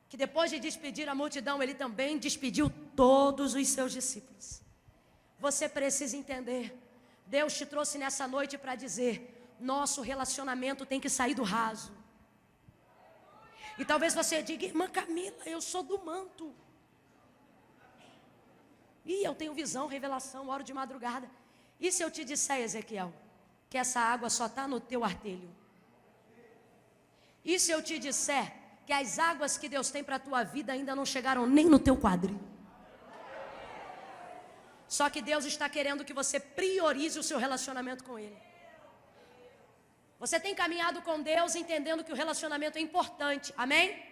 que depois de despedir a multidão, ele também despediu todos os seus discípulos. Você precisa entender, Deus te trouxe nessa noite para dizer, nosso relacionamento tem que sair do raso. E talvez você diga, irmã Camila, eu sou do manto. E eu tenho visão, revelação, oro de madrugada. E se eu te disser, Ezequiel, que essa água só está no teu artelho? E se eu te disser que as águas que Deus tem para a tua vida ainda não chegaram nem no teu quadril? Só que Deus está querendo que você priorize o seu relacionamento com Ele. Você tem caminhado com Deus entendendo que o relacionamento é importante, amém?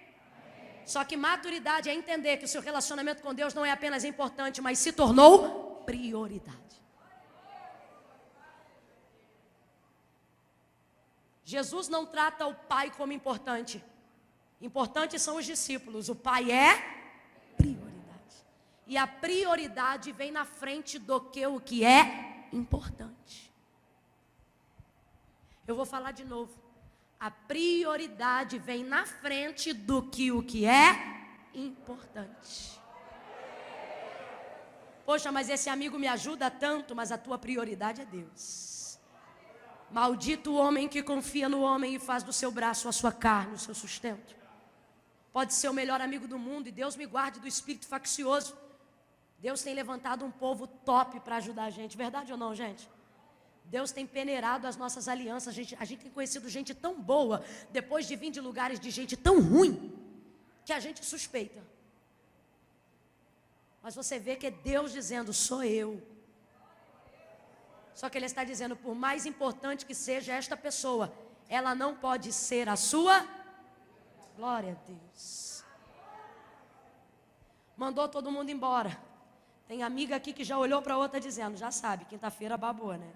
Só que maturidade é entender que o seu relacionamento com Deus não é apenas importante, mas se tornou prioridade. Jesus não trata o Pai como importante. Importantes são os discípulos. O Pai é prioridade. E a prioridade vem na frente do que o que é importante. Eu vou falar de novo. A prioridade vem na frente do que o que é importante. Poxa, mas esse amigo me ajuda tanto, mas a tua prioridade é Deus. Maldito o homem que confia no homem e faz do seu braço a sua carne, o seu sustento. Pode ser o melhor amigo do mundo e Deus me guarde do espírito faccioso. Deus tem levantado um povo top para ajudar a gente, verdade ou não, gente? Deus tem peneirado as nossas alianças, a gente tem conhecido gente tão boa, depois de vir de lugares de gente tão ruim, que a gente suspeita. Mas você vê que é Deus dizendo, sou eu. Só que Ele está dizendo, por mais importante que seja esta pessoa, ela não pode ser a sua glória a Deus. Mandou todo mundo embora. Tem amiga aqui que já olhou para outra dizendo, já sabe, quinta-feira babou, né?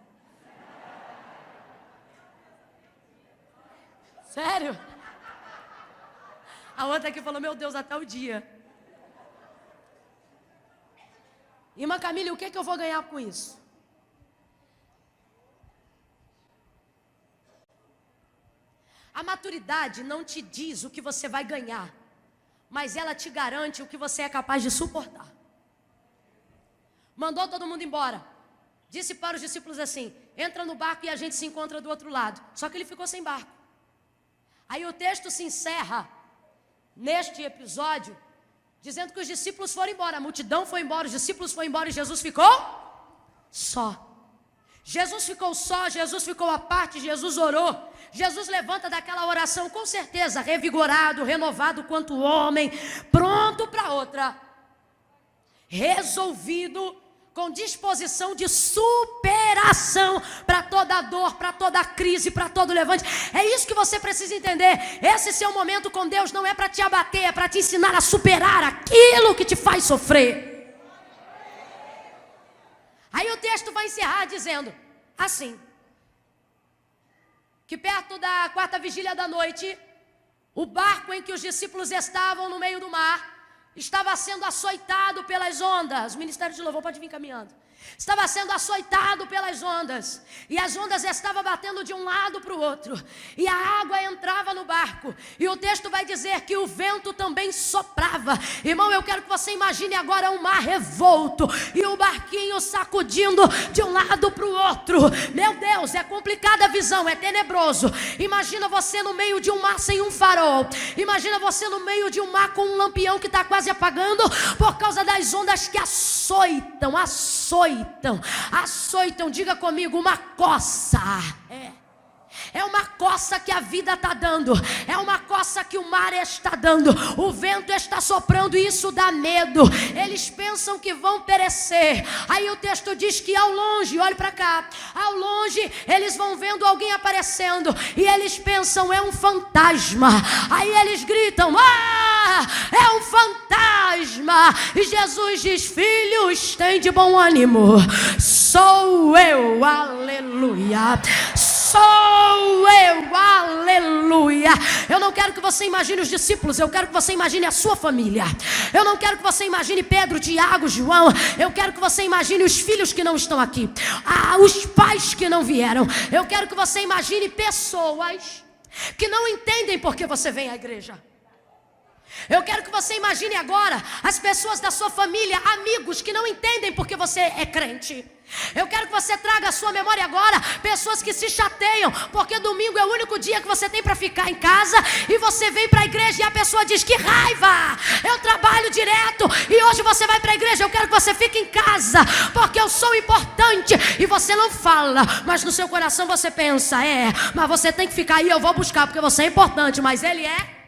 Sério? A outra aqui falou, meu Deus, até o dia. Irmã Camila, o que eu vou ganhar com isso? A maturidade não te diz o que você vai ganhar, mas ela te garante o que você é capaz de suportar. Mandou todo mundo embora. Disse para os discípulos assim, entra no barco e a gente se encontra do outro lado. Só que ele ficou sem barco. Aí o texto se encerra, neste episódio, dizendo que os discípulos foram embora. A multidão foi embora, os discípulos foram embora e Jesus ficou só. Jesus ficou só, Jesus ficou à parte, Jesus orou. Jesus levanta daquela oração, com certeza, revigorado, renovado quanto homem, pronto para outra. Resolvido, com disposição de superação para toda dor, para toda crise, para todo levante. É isso que você precisa entender. Esse seu momento com Deus não é para te abater, é para te ensinar a superar aquilo que te faz sofrer. Aí o texto vai encerrar dizendo assim, que perto da quarta vigília da noite, o barco em que os discípulos estavam no meio do mar, estava sendo açoitado pelas ondas. O ministério de louvor pode vir caminhando. Estava sendo açoitado pelas ondas, e as ondas estavam batendo de um lado para o outro, e a água entrava no barco, e o texto vai dizer que o vento também soprava. Irmão, eu quero que você imagine agora um mar revolto, e o barquinho sacudindo de um lado para o outro. Meu Deus, é complicada a visão, é tenebroso. Imagina você no meio de um mar sem um farol, imagina você no meio de um mar com um lampião que está quase apagando, por causa das ondas que açoitam, diga comigo, uma coça. É uma coça que a vida está dando, é uma coça que o mar está dando, o vento está soprando e isso dá medo. Eles pensam que vão perecer. Aí o texto diz que ao longe, olhe para cá, ao longe eles vão vendo alguém aparecendo e eles pensam, é um fantasma. Aí eles gritam, é um fantasma. E Jesus diz, filhos, tem de bom ânimo, sou eu, aleluia. Sou eu, aleluia. Eu não quero que você imagine os discípulos, eu quero que você imagine a sua família. Eu não quero que você imagine Pedro, Tiago, João. Eu quero que você imagine os filhos que não estão aqui, os pais que não vieram. Eu quero que você imagine pessoas que não entendem por que você vem à igreja. Eu quero que você imagine agora as pessoas da sua família, amigos que não entendem porque você é crente. Eu quero que você traga à sua memória agora pessoas que se chateiam porque domingo é o único dia que você tem para ficar em casa, e você vem para a igreja e a pessoa diz, que raiva, eu trabalho direto e hoje você vai para a igreja. Eu quero que você fique em casa porque eu sou importante, e você não fala, mas no seu coração você pensa, mas você tem que ficar aí, eu vou buscar porque você é importante, mas ele é.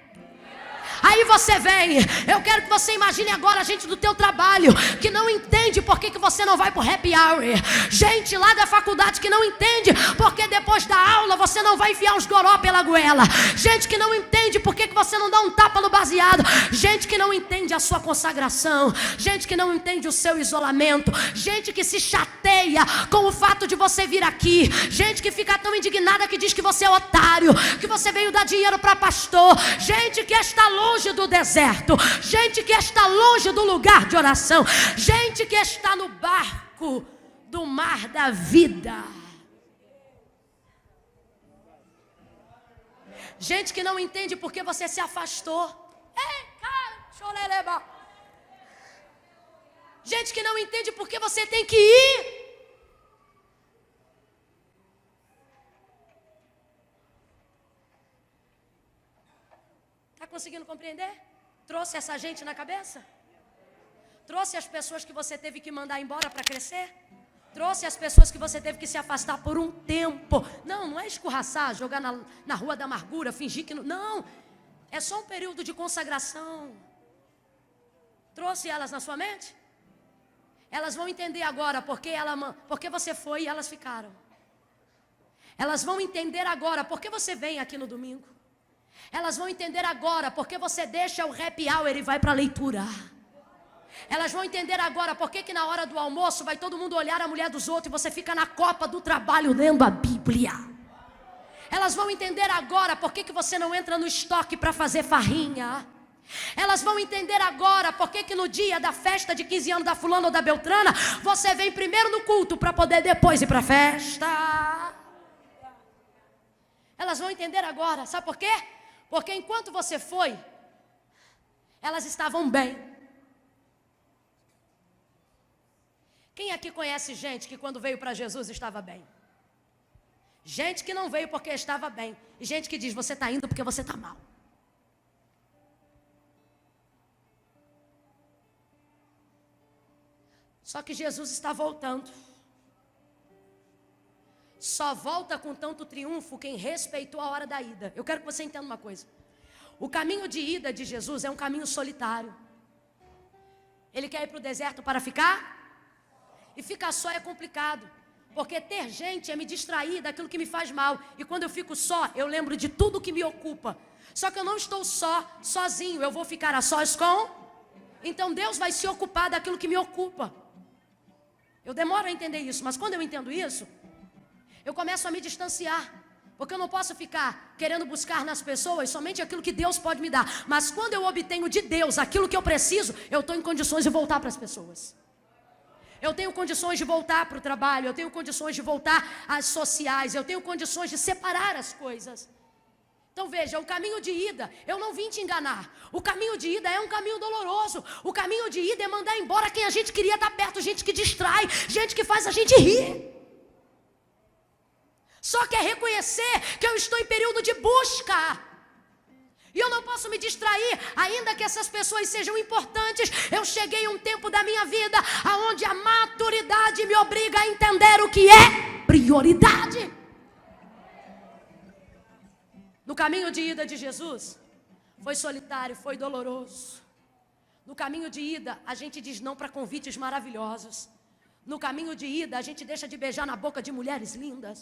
Aí você vem, eu quero que você imagine agora gente do teu trabalho, que não entende por que você não vai pro happy hour. Gente lá da faculdade que não entende porque depois da aula você não vai enfiar uns goró pela goela. Gente que não entende por que você não dá um tapa no baseado. Gente que não entende a sua consagração. Gente que não entende o seu isolamento. Gente que se chateia com o fato de você vir aqui. Gente que fica tão indignada que diz que você é otário, que você veio dar dinheiro para pastor. Gente que está longe do deserto. Gente que está longe do lugar de oração. Gente que está no barco do mar da vida. Gente que não entende porque você se afastou. Ei, cara, choreleba. Gente que não entende porque você tem que ir. Está conseguindo compreender? Trouxe essa gente na cabeça? Trouxe as pessoas que você teve que mandar embora para crescer? Trouxe as pessoas que você teve que se afastar por um tempo. Não é escorraçar, jogar na rua da amargura, fingir que não. Não, é só um período de consagração. Trouxe elas na sua mente? Elas vão entender agora porque você foi e elas ficaram. Elas vão entender agora porque você vem aqui no domingo. Elas vão entender agora porque você deixa o happy hour e vai para a leitura. Elas vão entender agora porque que na hora do almoço vai todo mundo olhar a mulher dos outros e você fica na copa do trabalho lendo a Bíblia. Elas vão entender agora porque que você não entra no estoque para fazer farrinha. Elas vão entender agora porque que no dia da festa de 15 anos da fulana ou da beltrana, você vem primeiro no culto para poder depois ir para a festa. Elas vão entender agora, sabe por quê? Porque enquanto você foi, elas estavam bem. Quem aqui conhece gente que quando veio para Jesus estava bem? Gente que não veio porque estava bem. E gente que diz, você está indo porque você está mal. Só que Jesus está voltando. Só volta com tanto triunfo quem respeitou a hora da ida. Eu quero que você entenda uma coisa. O caminho de ida de Jesus é um caminho solitário. Ele quer ir para o deserto para ficar? E ficar só é complicado. Porque ter gente é me distrair daquilo que me faz mal. E quando eu fico só, eu lembro de tudo que me ocupa. Só que eu não estou sozinho. Eu vou ficar a sós com... Então Deus vai se ocupar daquilo que me ocupa. Eu demoro a entender isso. Mas quando eu entendo isso, eu começo a me distanciar. Porque eu não posso ficar querendo buscar nas pessoas somente aquilo que Deus pode me dar. Mas quando eu obtenho de Deus aquilo que eu preciso, eu estou em condições de voltar para as pessoas. Eu tenho condições de voltar para o trabalho, eu tenho condições de voltar às sociais, eu tenho condições de separar as coisas. Então veja, o caminho de ida, eu não vim te enganar. O caminho de ida é um caminho doloroso. O caminho de ida é mandar embora quem a gente queria estar perto, gente que distrai, gente que faz a gente rir. Só quer reconhecer que eu estou em período de busca. E eu não posso me distrair, ainda que essas pessoas sejam importantes. Eu cheguei a um tempo da minha vida onde a maturidade me obriga a entender o que é prioridade. No caminho de ida de Jesus, foi solitário, foi doloroso. No caminho de ida, a gente diz não para convites maravilhosos. No caminho de ida, a gente deixa de beijar na boca de mulheres lindas.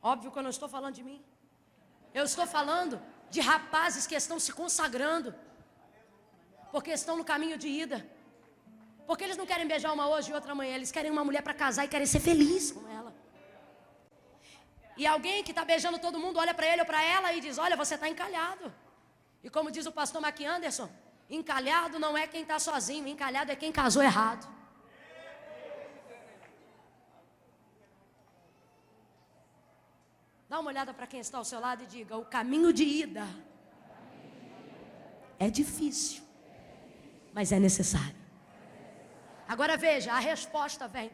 Óbvio que eu não estou falando de mim. Eu estou falando de rapazes que estão se consagrando, porque estão no caminho de ida. Porque eles não querem beijar uma hoje e outra amanhã. Eles querem uma mulher para casar e querem ser felizes com ela. E alguém que está beijando todo mundo olha para ele ou para ela e diz, olha, você está encalhado. E como diz o pastor Mac Anderson, encalhado não é quem está sozinho, encalhado é quem casou errado. Dá uma olhada para quem está ao seu lado e diga, o caminho de ida é difícil, mas é necessário. Agora veja, a resposta vem.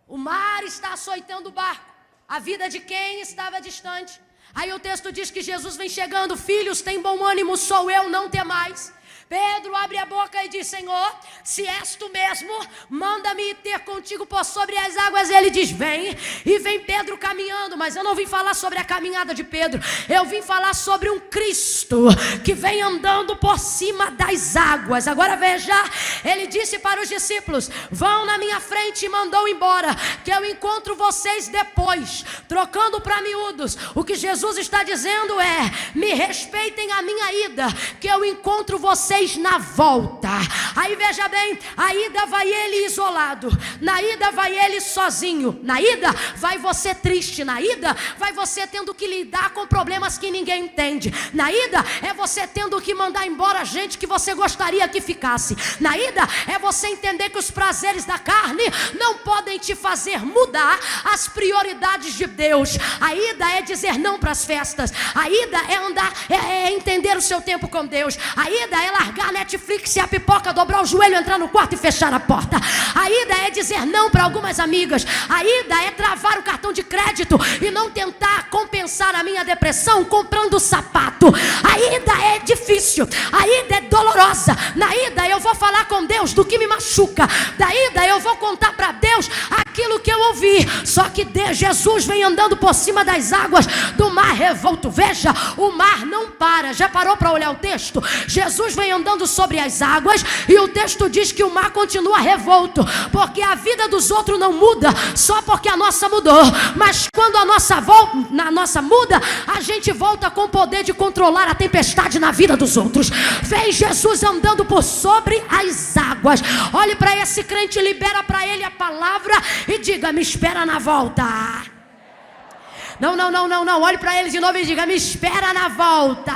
O mar está açoitando o barco. A vida de quem estava distante, Aí o texto diz que Jesus vem chegando: filhos, tem bom ânimo, sou eu, não temais. Pedro abre a boca e diz: Senhor, se és tu mesmo, manda-me ir ter contigo por sobre as águas. E ele diz: vem. E vem Pedro caminhando. Mas eu não vim falar sobre a caminhada de Pedro, eu vim falar sobre um Cristo que vem andando por cima das águas. Agora veja, ele disse para os discípulos: vão na minha frente, e mandou embora, que eu encontro vocês depois. Trocando para miúdos, o que Jesus está dizendo é: me respeitem a minha ida, que eu encontro vocês na volta. Aí veja bem, a ida vai ele isolado, na ida vai ele sozinho, na ida vai você triste, na ida vai você tendo que lidar com problemas que ninguém entende, na ida é você tendo que mandar embora gente que você gostaria que ficasse, na ida é você entender que os prazeres da carne não podem te fazer mudar as prioridades de Deus. A ida é dizer não para as festas, a ida é andar, é entender o seu tempo com Deus, a ida é largar a Netflix e a pipoca, dobrar o joelho, entrar no quarto e fechar a porta. A ida é dizer não para algumas amigas. A ida é travar o cartão de crédito e não tentar compensar a minha depressão comprando sapato. A ida é difícil, a ida é dolorosa. Na ida eu vou falar com Deus do que me machuca, da ida eu vou contar para Deus aquilo que eu ouvi. Só que Jesus vem andando por cima das águas do mar revolto. Veja, o mar não para. Já parou para olhar o texto? Jesus vem andando sobre as águas e o texto diz que o mar continua revolto, porque a vida dos outros não muda só porque a nossa mudou, mas quando a nossa muda, a gente volta com o poder de controlar a tempestade na vida dos outros. Vem Jesus andando por sobre as águas. Olhe para esse crente, libera para ele a palavra e diga: me espera na volta. Não, olhe para ele de novo e diga: me espera na volta.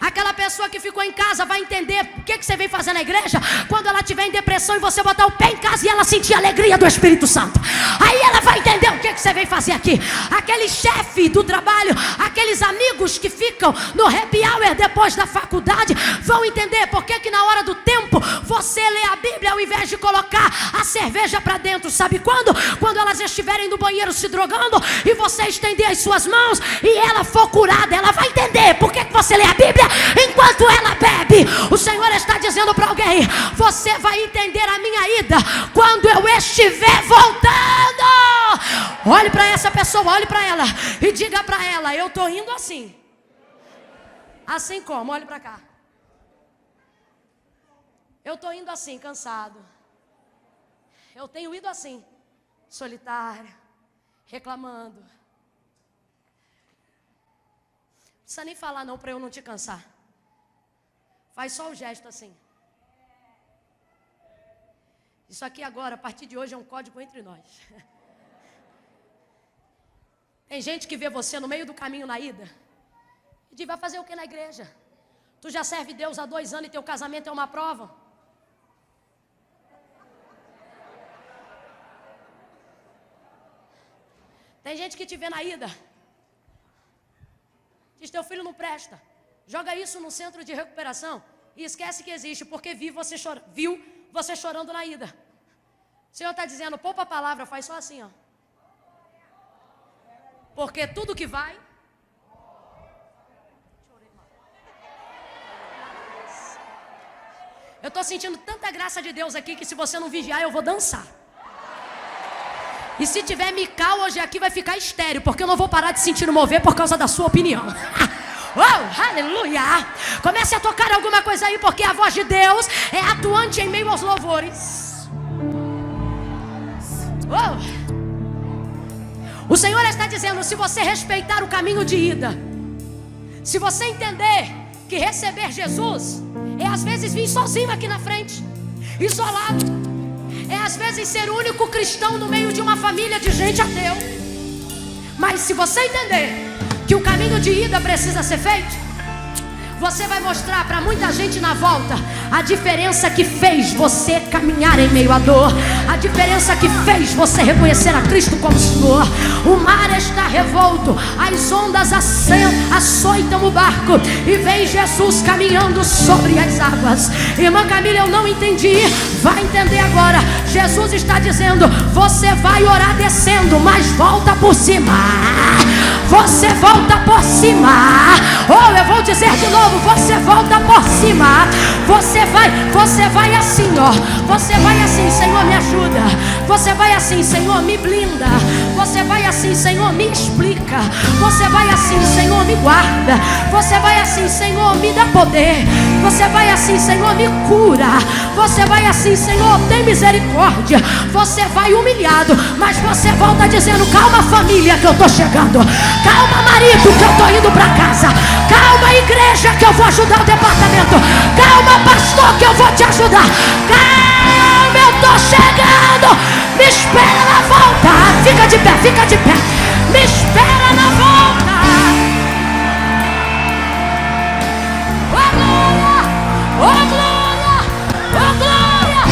Aquela pessoa que ficou em casa vai entender o que você vem fazer na igreja quando ela estiver em depressão e você botar o pé em casa e ela sentir a alegria do Espírito Santo. Aí ela vai entender o que você vem fazer aqui. Aquele chefe do trabalho, aqueles amigos que ficam no happy hour depois da faculdade vão entender por que na hora do tempo você lê a Bíblia ao invés de colocar a cerveja para dentro. Sabe quando? Quando elas estiverem no banheiro se drogando e você estender as suas mãos e ela for curada, ela vai entender por que você lê a Bíblia enquanto ela bebe. O Senhor está dizendo para alguém: você vai entender a minha ida quando eu estiver voltando. Olhe para essa pessoa, olhe para ela e diga para ela: eu estou indo assim. Assim como? Olhe para cá. Eu estou indo assim, cansado. Eu tenho ido assim, solitário, reclamando. Não precisa nem falar não para eu não te cansar. Faz só o gesto assim. Isso aqui agora, a partir de hoje, é um código entre nós. Tem gente que vê você no meio do caminho na ida e diz: vai fazer o que na igreja? Tu já serve Deus há 2 anos e teu casamento é uma prova? Tem gente que te vê na ida, diz: teu filho não presta, joga isso no centro de recuperação e esquece que existe, porque viu você chorando na ida. O Senhor está dizendo: poupa a palavra, faz só assim, ó. Porque tudo que vai... Eu estou sentindo tanta graça de Deus aqui que se você não vigiar eu vou dançar. E se tiver Mical hoje aqui vai ficar estéreo, porque eu não vou parar de sentir mover por causa da sua opinião. Oh, aleluia! Comece a tocar alguma coisa aí, porque a voz de Deus é atuante em meio aos louvores. Oh. O Senhor está dizendo: se você respeitar o caminho de ida, se você entender que receber Jesus é às vezes vir sozinho aqui na frente, isolado, é às vezes ser o único cristão no meio de uma família de gente ateu. Mas se você entender que o caminho de ida precisa ser feito, Você vai mostrar para muita gente na volta a diferença que fez você caminhar em meio à dor, a diferença que fez você reconhecer a Cristo como Senhor. O mar está revolto, as ondas açoitam o barco e vem Jesus caminhando sobre as águas. Irmã Camila, eu não entendi, vai entender agora. Jesus está dizendo: você vai orar descendo, mas volta por cima. Você volta por cima. Ou eu vou dizer de novo: você volta por cima. Você vai assim, ó. Você vai assim: Senhor, me ajuda. Você vai assim: Senhor, me blinda. Você vai assim: Senhor, me explica. Você vai assim: Senhor, me guarda. Você vai assim: Senhor, me dá poder. Você vai assim: Senhor, me cura. Você vai assim: Senhor, tem misericórdia. Você vai humilhado, mas você volta dizendo: calma, família, que eu tô chegando. Calma, marido, que eu tô indo pra casa. Calma, igreja, que eu vou ajudar o departamento. Calma, pastor, que eu vou te ajudar. Calma, eu tô chegando. Me espera na volta. Fica de pé, fica de pé. Me espera na volta. Oh glória, oh glória, oh glória,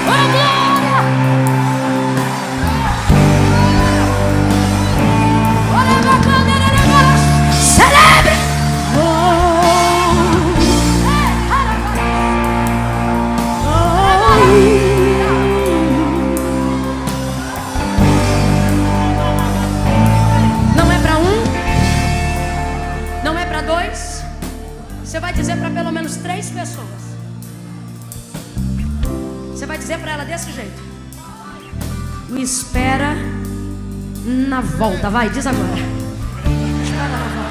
oh glória. Celebre. Não é para um, não é para dois. Você vai dizer para pelo menos 3 pessoas. Você vai dizer para ela desse jeito: me espera na volta. Vai, diz agora. Espera na volta.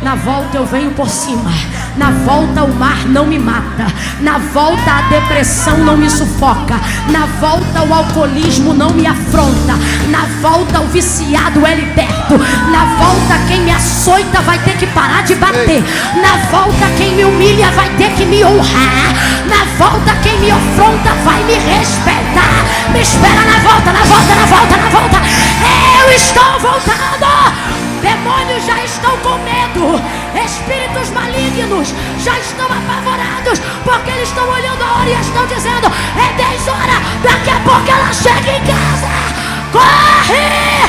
Na volta eu venho por cima. Na volta o mar não me mata. Na volta a depressão não me sufoca. Na volta o alcoolismo não me afronta. Na volta o viciado é liberto. Na volta quem me açoita vai ter que parar de bater. Na volta quem me humilha vai ter que me honrar. Na volta quem me afronta vai me respeitar. Me espera na volta, na volta, na volta, na volta. Eu estou voltando. Demônios já estão com medo. Espíritos malignos já estão apavorados, porque eles estão olhando a hora e estão dizendo: é 10 horas, daqui a pouco ela chega em casa. Corre!